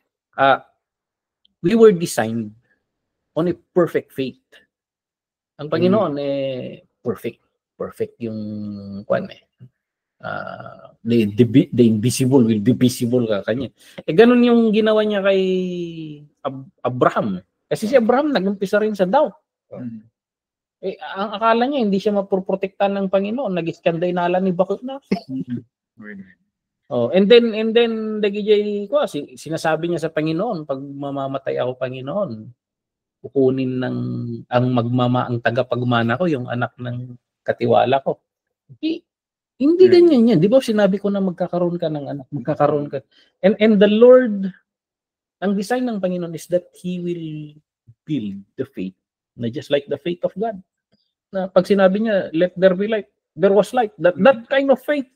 we were designed on a perfect faith. Ang Panginoon perfect yung kwan eh. The invisible will be visible ka kanya. Ganun yung ginawa niya kay Abraham. Kasi si Abraham nag-umpisa rin sa doubt. Ang akala niya hindi siya mapoprotektahan ng Panginoon, nag-skandinala ni bakit na. And then dagijay ko sinasabi niya sa Panginoon, pag mamamatay ako Panginoon, kukunin ang tagapagmana ko yung anak ng katiwala ko. Hindi ganyan yan. Di ba sinabi ko na magkakaroon ka ng anak, magkakaroon ka. And the Lord, ang design ng Panginoon is that He will build the faith, na just like the faith of God. Na pag sinabi niya, let there be light, there was light. That kind of faith.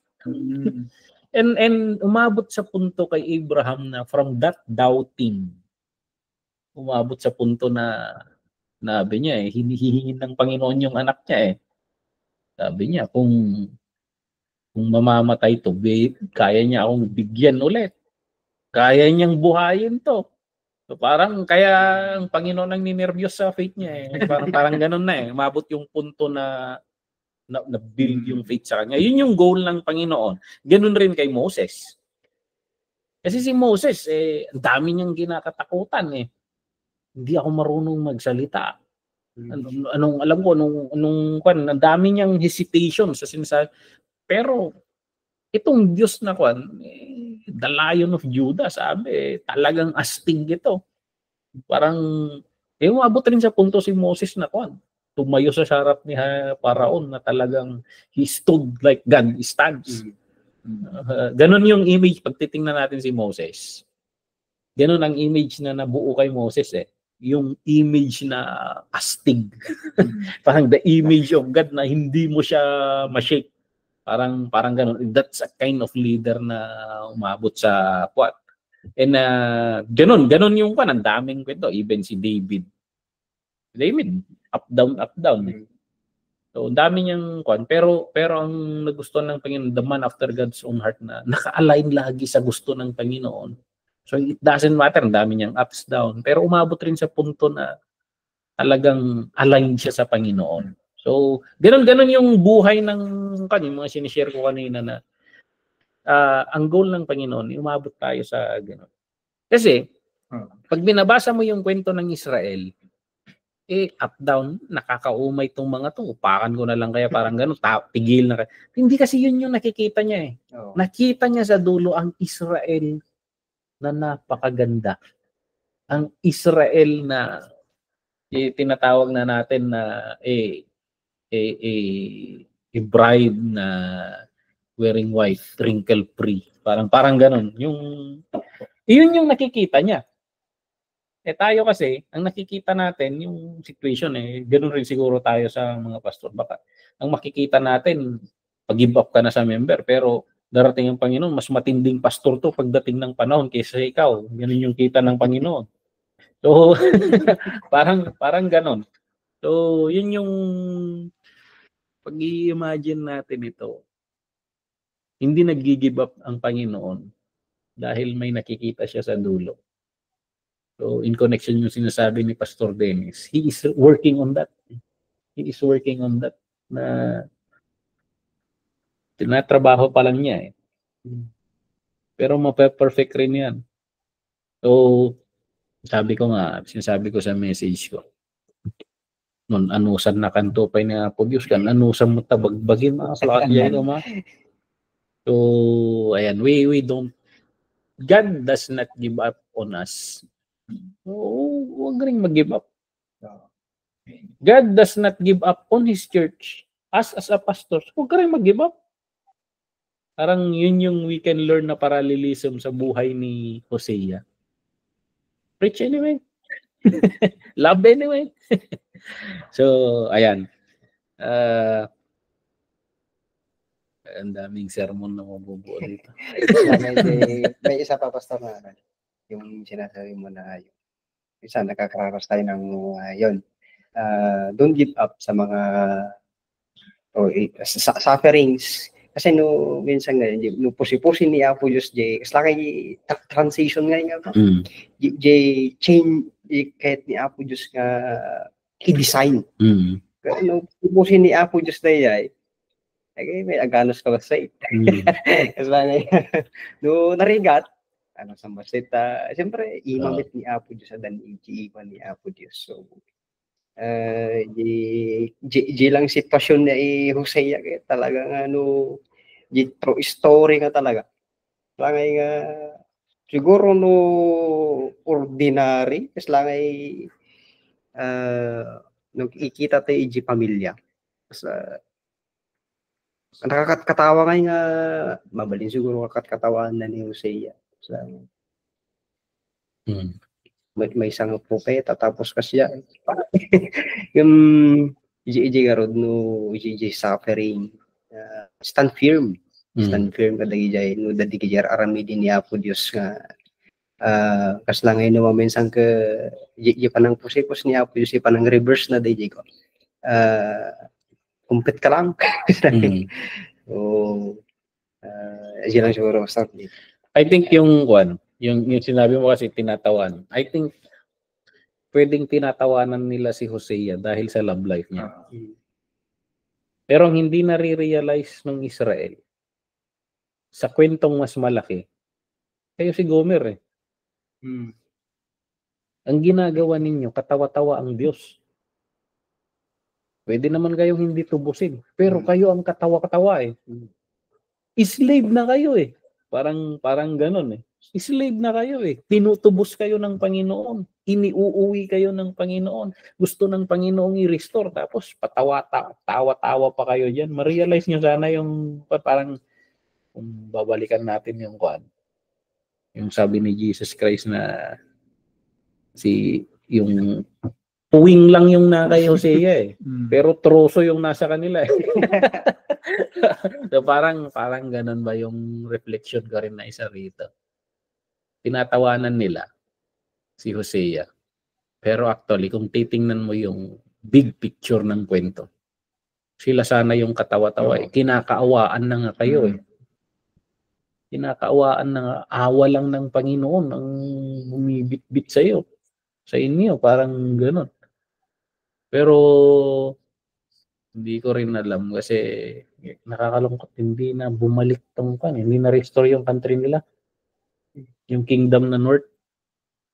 And umabot sa punto kay Abraham na from that doubting, umabot sa punto na sabi niya hinihingin ng Panginoon yung anak niya eh. Sabi niya, kung mamamatay to, kaya niya akong bigyan ulit. Kaya niyang buhayin to. So parang kaya ang Panginoon ang ninervyos sa faith niya eh. Parang ganun na eh. Umabot yung punto na build yung faith sa kanya. Yun yung goal ng Panginoon. Ganun rin kay Moses. Kasi si Moses, ang dami niyang ginakatakutan eh. Hindi ako marunong magsalita. Alam ko, ang dami niyang hesitation sa sinasabi. Pero itong Diyos na the Lion of Judah, sabi, talagang astig ito. Parang, umabot rin sa punto si Moses na tumayo sa harap ni Paraon na talagang he stood like God stands. Ganon yung image pag titingnan natin si Moses. Ganon ang image na nabuo kay Moses eh. Yung image na astig. Parang the image of God na hindi mo siya ma-shake. Parang ganun. That's a kind of leader na umabot sa what? And ganun yung ang daming kwento. Even si David, up down. So dami niyang pero ang nagustuhan ng Panginoon, the man after God's own heart na naka-align lagi sa gusto ng Panginoon. So it doesn't matter, ang dami niyang ups down, pero umabot rin sa punto na talagang aligned siya sa Panginoon. So, ganun yung buhay ng mga sinishare ko kanina na ang goal ng Panginoon, umabot tayo sa ganun. Kasi, pag binabasa mo yung kwento ng Israel, up down, nakakaumay itong mga to. Upakan ko na lang kaya parang ganun, tigil na. Hindi kasi yun yung nakikita niya eh. Nakita niya sa dulo ang Israel na napakaganda. Ang Israel na tinatawag na natin na a bride na wearing white, wrinkle-free. Parang ganun. Yun yung nakikita niya. Tayo kasi, ang nakikita natin, yung situation ganun rin siguro tayo sa mga pastor. Baka ang makikita natin, pag-give up ka na sa member, pero darating ang Panginoon, mas matinding pastor to pagdating ng panahon kaysa ikaw. Ganun yung kita ng Panginoon. So, parang ganun. So, yun yung pag-i-imagine natin ito. Hindi nag-give up ang Panginoon dahil may nakikita siya sa dulo. So, in connection yung sinasabi ni Pastor Dennis, he is working on that. He is working on that na tinatrabaho pa lang niya eh. Pero mape-perfect rin yan. So, sinasabi ko sa message ko, nun anusan na kanto pa na po Diyos kan anusan mo tabagbagin mga kalakyan ma. So ayan, we don't God does not give up on us. Oo, huwag rin mag-give up. God does not give up on His church. Us as a pastor, huwag ka rin mag-give up. Parang yun yung we can learn na parallelism sa buhay ni Hosea. Preach anyway. Love anyway. So, ayan. Ang daming sermon na mabubuo dito. May isa pa, Pastor, na yung sinasabi mo na yun. Isa, nakakaranas tayo ng yun. Don't give up sa mga sufferings. Kasi no, minsan nga, no pusi-pusi ni Apo Diyos, kasi laki transition nga pa. Change, kahit ni Apo Diyos nga i-design. No, pusi ni Apo Diyos na yay, may aganos ka ba sa ito? Kasi lang, no, narigat, ano sa masita, siyempre, imamit ni Apo Diyos, adan iiwan ni Apo Diyos. So, di lang sitwasyon na Hosea, talagang ano, true story nga talaga. Langay nga, siguro no, ordinary, kasi langay, nung ikita tayo iji pamilya. Kasi, nakakatawa nga, mabalin siguro kakatawahan na ni Hosea. So, may isang propeta, tapos kasi yung iji garod no, iji suffering, stand firm kadagi jay no, dadi kajar aramidin ni Apo Diyos nga, kas lang ngayon naman mensang ka, iji panang pusipos ni Apo Diyos, panang reverse na day ko, kumpit ka lang. So, iji lang siguro start dito. I think yung sinabi mo kasi tinatawan. I think pwedeng tinatawanan nila si Hosea dahil sa love life niya. Pero ang hindi nare-realize ng Israel sa kwentong mas malaki, kayo si Gomer Ang ginagawa ninyo, katawa-tawa ang Diyos. Pwede naman kayong hindi tubusin, pero kayo ang katawa-katawa Slave na kayo Parang ganun Slave na kayo Tinutubos kayo ng Panginoon. Iniuuwi kayo ng Panginoon. Gusto ng Panginoong i-restore. Tapos tawa-tawa pa kayo dyan. Ma-realize nyo sana yung parang kung babalikan natin yung yung sabi ni Jesus Christ na yung puwing lang yung kay Hosea pero troso yung nasa kanila So parang ganun ba yung reflection ka rin na isa rito? Tinatawanan nila si Hosea. Pero actually, kung titingnan mo yung big picture ng kwento, sila sana yung katawa-tawa Kinakaawaan na nga kayo Kinakaawaan na nga. Awa lang ng Panginoon ang bumibit-bit sa inyo. Parang ganun. Pero hindi ko rin alam kasi nakakalungkot hindi na bumalik hindi na restore yung country nila. Yung kingdom na north.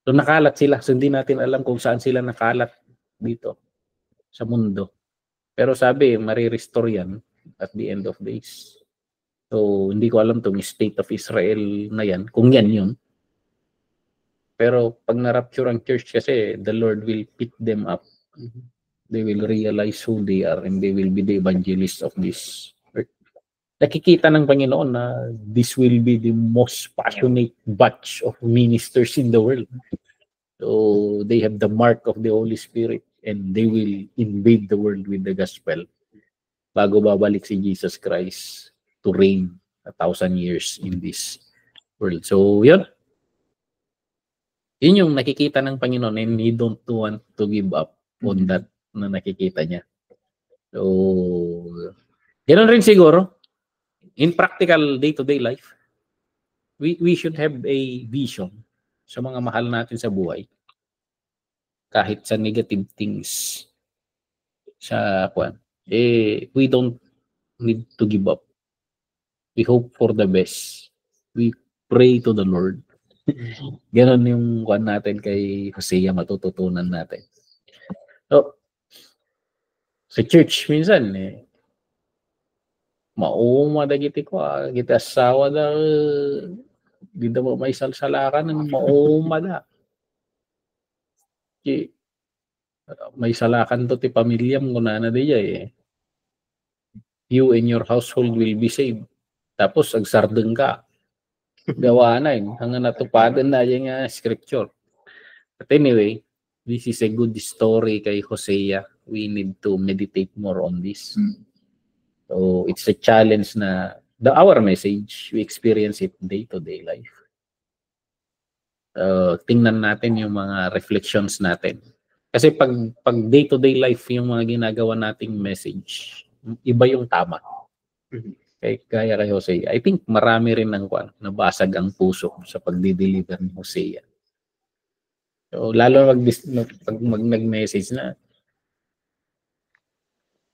So nakalat sila. So hindi natin alam kung saan sila nakalat dito sa mundo. Pero sabi, marirestore yan at the end of days. So hindi ko alam tong state of Israel na yan, kung yan yun. Pero pag na-rapture ang church kasi, the Lord will pick them up. They will realize who they are and they will be the evangelists of this earth. Nakikita ng Panginoon na this will be the most passionate batch of ministers in the world. So they have the mark of the Holy Spirit and they will invade the world with the gospel bago babalik si Jesus Christ to reign 1,000 years in this world. So yun yung nakikita ng Panginoon and He don't want to give up on that na nakikita niya. So, ganoon rin siguro, in practical day-to-day life, we should have a vision sa mga mahal natin sa buhay. Kahit sa negative things, we don't need to give up. We hope for the best. We pray to the Lord. Ganon yung natin kay Hosea, matututunan natin. So, sa church, minsan, mauong madagiti ko, kita asawa Di mo may salsalakan ng maumala. May salakan to ti pamilyam ko na diya eh. You and your household will be saved. Tapos agsardeng ka. Gawa na eh. Hanggang natupadan na yung scripture. But anyway, this is a good story kay Hosea. We need to meditate more on this. So it's a challenge na our message, we experience it day-to-day life. Tingnan natin yung mga reflections natin. Kasi pag day-to-day life yung mga ginagawa nating message, iba yung tama. Kaya kay Hosea. I think marami rin ng nabasag ang puso sa pagdi-deliver ni Hosea. So, lalo pag nag-message na,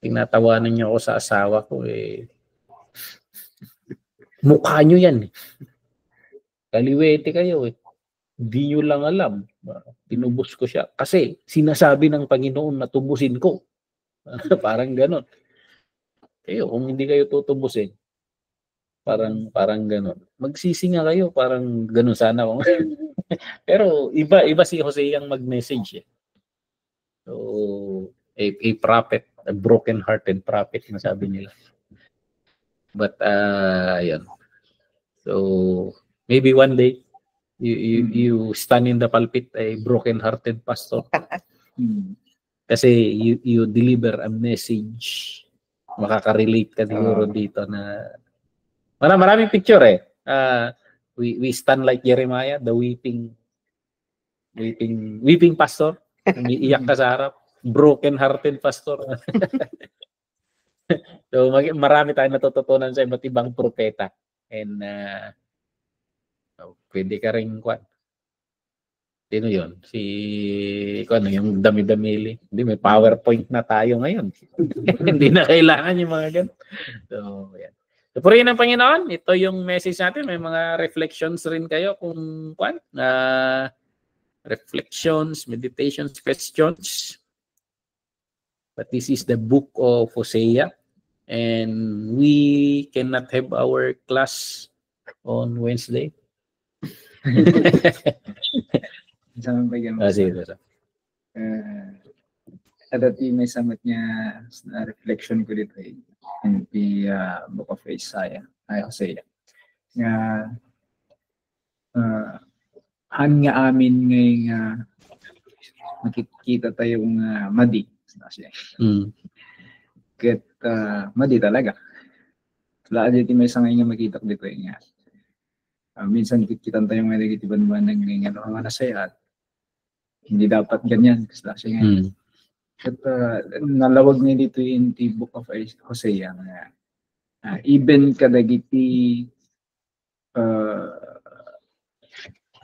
tinatawanan niyo ako sa asawa ko eh. Mukha nyo yan eh. Kaliwete kayo eh. Di nyo lang alam. Tinubos ko siya. Kasi sinasabi ng Panginoon na tubusin ko. Parang ganon. Kayo, kung hindi kayo tutubusin, parang ganon. Magsisinga kayo, parang ganon sana. Pero iba si Hosea ang mag-message eh. So, a prophet, a broken-hearted prophet, masabi nila. But, ayan. So, maybe one day, you stand in the pulpit a broken-hearted pastor. Kasi you deliver a message. Makaka-relate ka siguro dito na maraming picture eh. We stand like Jeremiah, the weeping pastor. Umiiyak ka sa harap. Broken-hearted pastor. So marami tayong natututunan sa iba't ibang propeta. And pwede ka rin sino yun? Yung dami-damili. Hindi, may PowerPoint na tayo ngayon. Hindi na kailangan yung mga ganun. So, yan. So, purihin ng Panginoon. Ito yung message natin. May mga reflections rin kayo kung reflections, meditations, questions. But this is the book of Hosea. And we cannot have our class on Wednesday. Sama bigyan mo. Sige. Dati may samat niya na reflection ko dito eh. In the book of Hosea. Nga nga amin ngayong makikita tayong madi. Ket madi talaga. Wala dito may sangay nga makita ko dito eh nga. Minsan kikitan tayong may negatiban ba ng mga nasaya at hindi dapat ganyan. Kasi nga at nalawag niya dito in the book of Hosea nga even kadagiti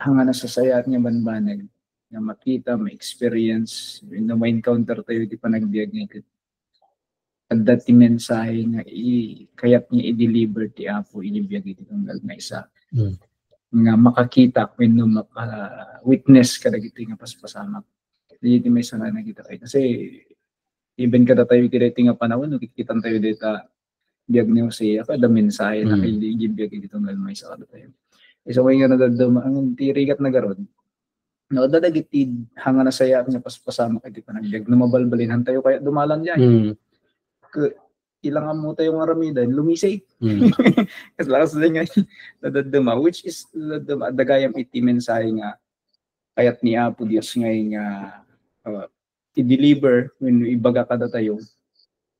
hanga nasasaya at nga banbanag nga makita, ma-experience, ma-encounter tayo di panagbiag nga at dati mensahe nga kaya't niya i-deliver ti Apo inibiyag iti tunggal nga isa nga makakita when maka-witness kadagiti nga paspasamak. Dito may sana nakita tayo. Kasi even kada tayo kireti nga panahon, nakikitan tayo dito biyag ni Hosea, kada mensahe na kailigin biyag dito nga may sa kada tayo. So may nga nadadama, ang tirigat na garod, no, dadagitid hanga na saya nga paspasamak iti panagbiag, lumabalbalinhan tayo kaya dumalan dyan. Ilangan mo tayong aramidan, lumisay. Kasi lakas na nga nadadama, which is dagayam iti mensahe nga kaya't ni Apo Diyos ngayon nga i-deliver when ibaga kada tayo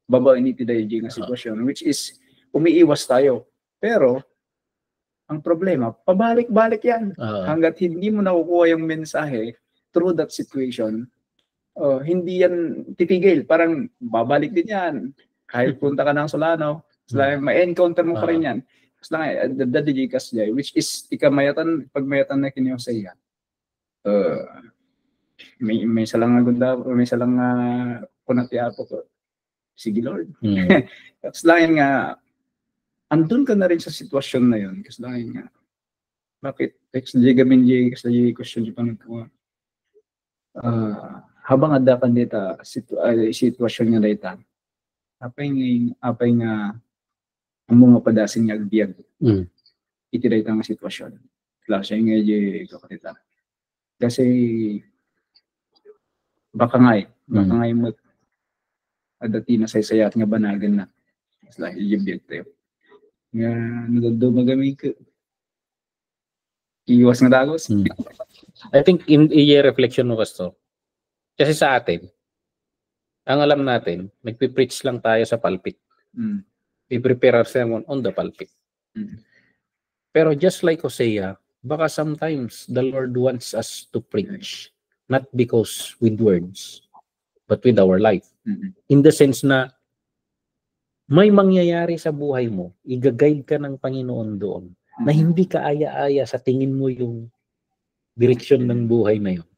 babain iti dayo nga sitwasyon which is umiiwas tayo. Pero ang problema, pabalik-balik yan. Hanggat hindi mo nakukuha yung mensahe through that situation, hindi yan titigil. Parang babalik din yan. Kahit punta ka ng Solano, may encounter mo pa rin yan. Dadijikas jay, which is pagmayatan na kini Hosea. May salang agunda, may salang kunati Apo ko. Sige Lord. Kasi lang nga, andun ka na rin sa sitwasyon na yun. Kasi lang nga, bakit? Kasi question yung panagkawa. Habang ada ka dito, sitwasyon nga dito, apay nga, ang mga padasin nga agbiag. Iti dito ang sitwasyon. Klase nga di kakita. Kasi baka nga mo adati na saysayat nga banagan na. Isla hiyibiyag tayo. Nga nagado magamig ka. Iwas nga dagos. I think in reflection mo, Pastor. Kasi sa atin, ang alam natin, nagpipreach lang tayo sa pulpit. We prepare our sermon on the pulpit. Pero just like Hosea, baka sometimes the Lord wants us to preach, not because with words, but with our life. In the sense na may mangyayari sa buhay mo, i-guide ka ng Panginoon doon, na hindi ka aya-aya sa tingin mo yung direksyon ng buhay na yun.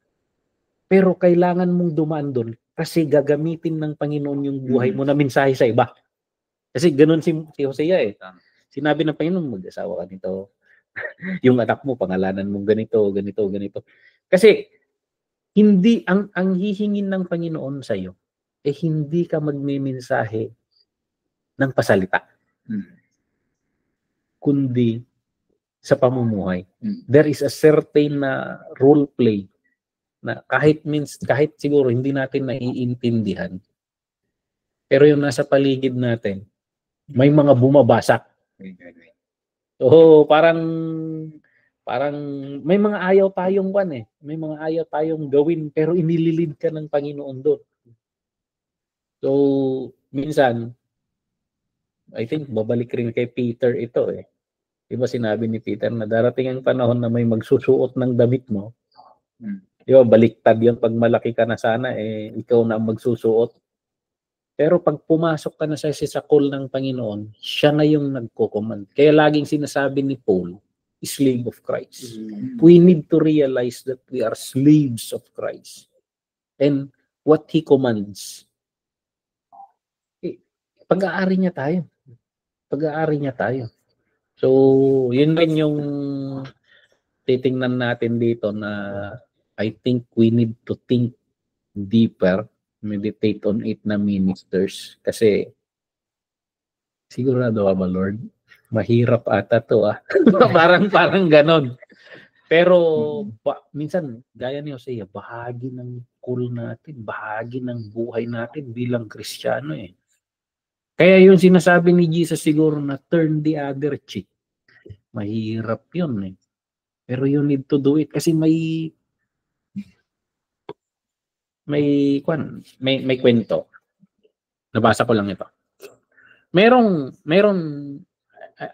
Pero kailangan mong dumaan doon kasi gagamitin ng Panginoon yung buhay mo na mensahe sa iba. Kasi ganun si Hosea eh. Sinabi ng Panginoon, mag-asawa ka nito. Yung anak mo, pangalanan mong ganito, ganito, ganito. Kasi hindi ang hihingin ng Panginoon sa iyo hindi ka magme-mensahe ng pasalita. Kundi sa pamumuhay. There is a certain role play na kahit siguro hindi natin naiintindihan. Pero yung nasa paligid natin, may mga bumabasak. Parang may mga ayaw tayong may mga ayaw tayong gawin pero inililid ka ng Panginoon doon. So, minsan, I think babalik rin kay Peter ito eh. Diba sinabi ni Peter na darating ang panahon na may magsusuot ng damit mo. Diba, baliktad yun pag malaki ka na sana ikaw na ang magsusuot. Pero pag pumasok ka na sa sisakol ng Panginoon, siya na yung nagko-command. Kaya laging sinasabi ni Paul, slave of Christ. We need to realize that we are slaves of Christ. And what He commands, pag-aari niya tayo. Pag-aari niya tayo. So, yun rin yung titingnan natin dito na I think we need to think deeper, meditate on it na ministers. Kasi, sigurado ba, Lord? Mahirap ata to parang ganon. Pero, minsan, gaya ni Hosea, bahagi ng call natin, bahagi ng buhay natin bilang Kristiyano eh. Kaya yung sinasabi ni Jesus siguro na turn the other cheek. Mahirap yun eh. Pero you need to do it kasi may kwento. Nabasa ko lang ito. Merong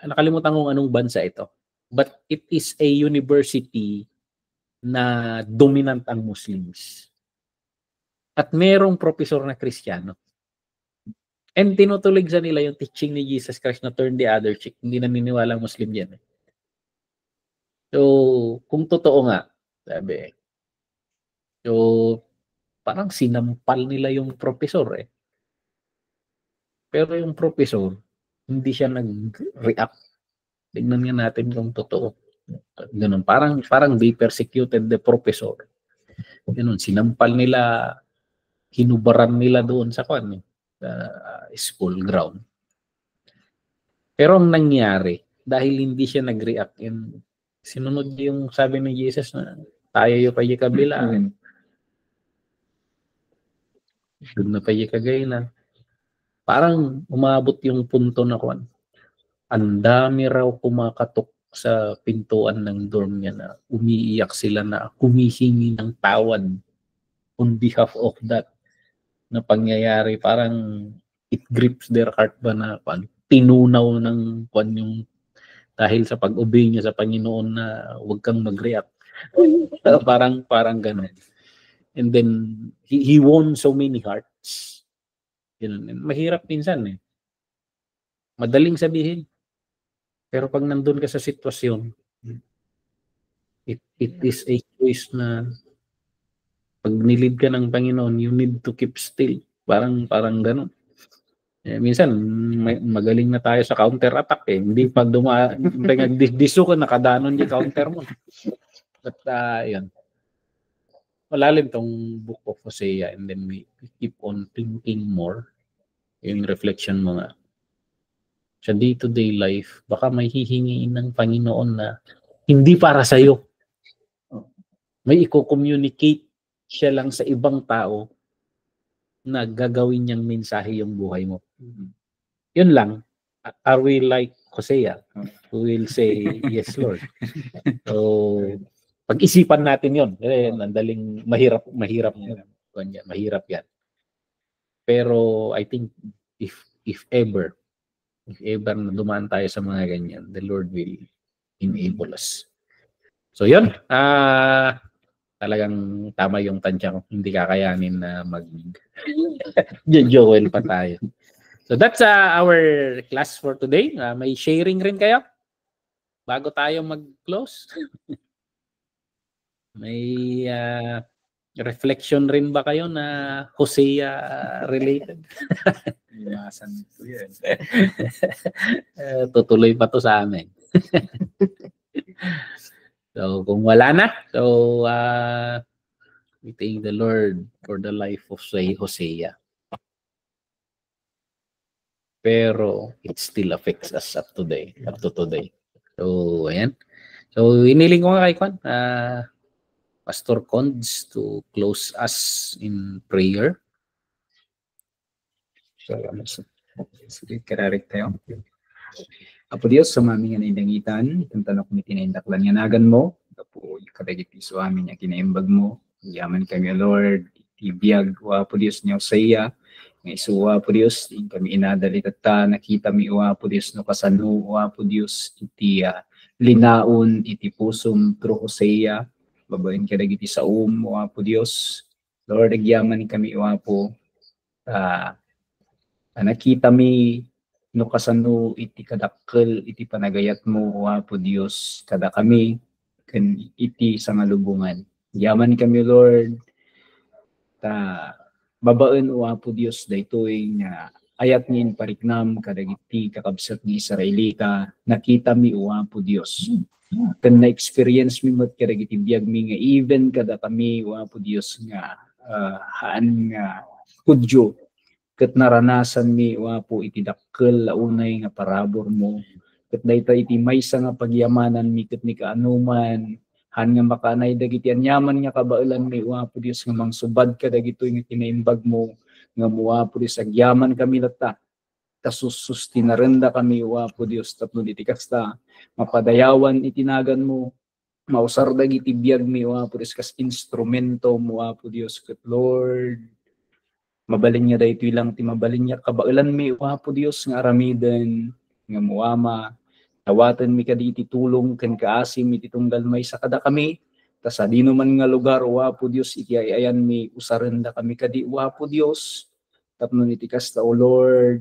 nakalimutan kong anong bansa ito. But it is a university na dominant ang Muslims. At merong professor na Kristiyano. And tinutulig sa nila yung teaching ni Jesus Christ na turn the other cheek. Hindi naniniwala ang Muslim yan. So, kung totoo nga, sabi, so, parang sinampal nila yung professor eh. Pero yung professor, hindi siya nag-react. Tingnan nga natin kung totoo. Ganun, parang they persecuted the professor. Ganun, sinampal nila, hinubaran nila doon sa school ground. Pero ang nangyari, dahil hindi siya nag-react, sinunod yung sabi ni Jesus na tayo yung payi kabila. Doon na payi kagay na. Parang umabot yung punto na ang dami raw kumakatok sa pintuan ng dorm niya na umiiyak sila na humihingi ng tawad on behalf of that na pangyayari. Parang it grips their heart ba na tinunaw ng yung dahil sa pag-obey niya sa Panginoon na huwag kang mag-react. parang gano'n. And then he won so many hearts. Yun. Mahirap minsan eh. Madaling sabihin. Pero pag nandun ka sa sitwasyon, it is a choice na pag nilid ka ng Panginoon, you need to keep still. Parang gano'n. Minsan, magaling na tayo sa counter-attack eh. Hindi pag diso ka, nakadanon yung counter mo. But, yun. Malalim tong book of Hosea and then we keep on thinking more. Yung reflection mo nga. Sa day-to-day life, baka may hihingiin ng Panginoon na Hindi para sa'yo. May i-communicate siya lang sa ibang tao na gagawin niyang mensahe yung buhay mo. Yun lang. Are we like Hosea? Who will say, yes, Lord. So, pag-isipan natin yun. Nandaling mahirap yan. Pero I think if ever na dumaan tayo sa mga ganyan, the Lord will enable us. So yun, talagang tama yung tansya ko. Hindi kakayanin na Joel pa tayo. So that's our class for today. May sharing rin kayo bago tayo mag-close. May reflection rin ba kayo na Hosea related? Iwasan ko yan. Tutuloy pa to sa amin. So kung wala na, so we thank the Lord for the life of Hosea. Pero it still affects us up to today. So ayan. So iniling ko nga kay Kwan, Pastor Conds to close us in prayer. Salamat sa sige, kararik tayo. Apo Diyos, sa mami nga naindangitan, itong tanok ni tinaindaklan nga nagan mo, apo kadagit iso amin nga kinaimbag mo, yaman kami Lord, ibiyag, Apo Diyos niyo saya, nga isuwa Apo Diyos, din kami inadalit at nakita mi Apo Diyos no kasano, Apo Diyos, iti linaon, iti pusong true Hosea, babayin ka dagiti sa Apo Diyos, Lord, agyaman kami Apo, nakita mi no kasano iti kadakkel iti panagayat mo Apo Dios kada kami ken iti sangalubungan yaman kami Lord babaen Apo Dios daytoy nga ayat ngin pariknam kadagiti kakabsat ni Israelita nakita mi Apo Dios ken na experience mi met kadagiti biag mi nga even kada kami Apo Dios nga haan nga Hudyo ket naranasan mi Apo iti dakkel launay nga parabor mo ket daytoy iti maysa nga pagyamanan mi ket ni kaanuman han nga makanay dagiti anyaman nga kabaelan mi Apo Dios nga mangsubad ka dagitoy nga kinaimbag mo nga Apo Dios agyaman kami latta kasustinarenda kami Apo Dios tapno iti kasta mapadayawan itinagan mo mausar dagiti biag mi Apo Dios kas instrumento mo Apo Dios ket Lord mabalin niya daytoy lang ti mabalin niya kabaelan mi Apo Dios nga aramiden nga muama tawatan mi kaditi tulong ken kaasim iti tunggal may sa kada kami ta sa dino man nga lugar Apo Dios iti ayan mi usarenda kami kadi Apo Dios tapno iti kasta o Lord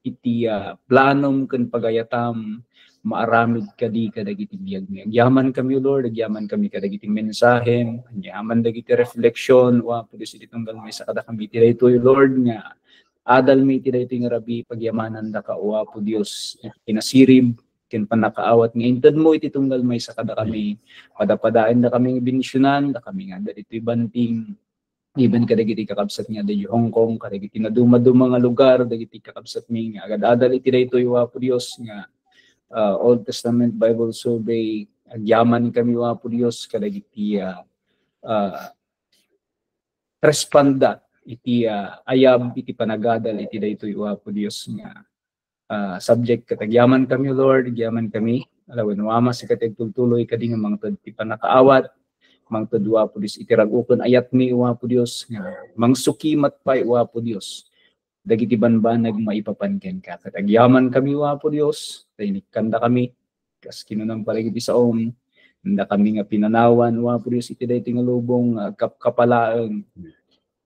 iti planom ken pagayatam maaramid kadi kadagiti biag mi agyaman kami Lord agyaman kami kadagiti mensahe agyaman dagiti reflection Apo Dios iti tunggal may sa kada kami iti daytoy Lord nga adal mi iti daytoy nga rabi pagyamanan da ka Apo Dios kinasirib ken panakaawat nga inted mo iti tunggal may sa kada kami padapadaen da kami benisyonan da kami nga daytoy banting even kadagiti kakabsat nga di Hong Kong kadagiti na dumaduma nga lugar dagiti kakabsat mi nga agad-adal iti daytoy Apo Dios nga Old Testament Bible Survey agyaman kami Apo Dios kadagiti respanda iti ayab iti panagadal iti daytoy Apo Dios nga subject katagyaman kami Lord agyaman kami alawen wama sa katagtultuloy kadi nga mangted ti panakaawat mangted Apo Dios iti rag-ukon ayat mi Apo Dios nga mangsukimat pay Apo Dios dagiti banbanag maipapanken ka katagyaman kami Apo Dios kanda kami kas kinunang paligid sa nda kami nga pinanawan Apo Dios iti daytoy nga lubong kapalaeng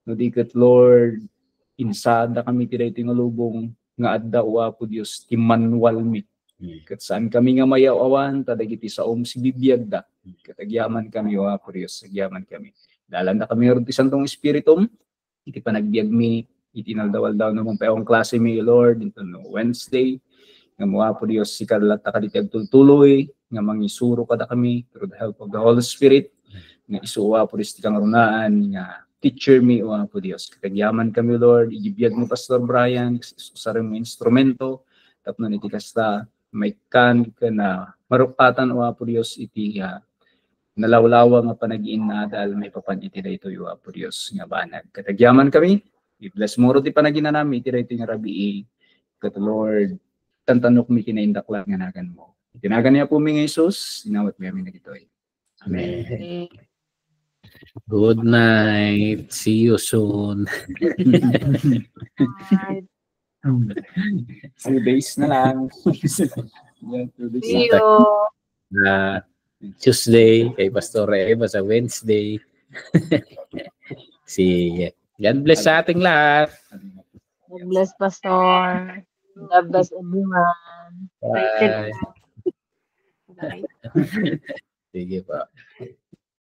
no diket Lord insada kami iti daytoy nga lubong nga adda Apo Dios ti manual mi ket saan kami nga mayaw-awan ta dagiti sa si bibiyag da katagyaman kami Apo Dios agyaman kami dalan da kami ron ti Santong Espiritum iti panagbiag mi itinaldawal daw naman pa yung klase mi Lord ito no Wednesday nga Apo Dios sikalat ta kaditi agtultuloy nga mangisuro kada kami through the help of the Holy Spirit nga isuwa Apo Dios ti kang runaan nga teacher mi Apo Dios katagyaman kami Lord igibiyag mo Pastor Brian usarem mo instrumento tapno iti kasta may kan ka na marupatan o Apo Dios iti nalawlawa nga panagiin na dahil may papaniti da ito yung Apo Dios nga banag. Katagyaman kami, i-bless mo ro ti panagina namin, iti da ito nga rabii, kat Lord, tantanok mi kinaindakla nga nagan mo. Tinagan niya po mi nga Jesus, inawat mi amin na ito'y. Amen. Good night. See you soon. Bye. 2 days na lang. Yeah, 2 days See na. you. Tuesday, kay Pastor Eva sa Wednesday. Sige. God bless sa ating lahat. God bless, Pastor. God bless everyone. Bye. Bye. Sige pa.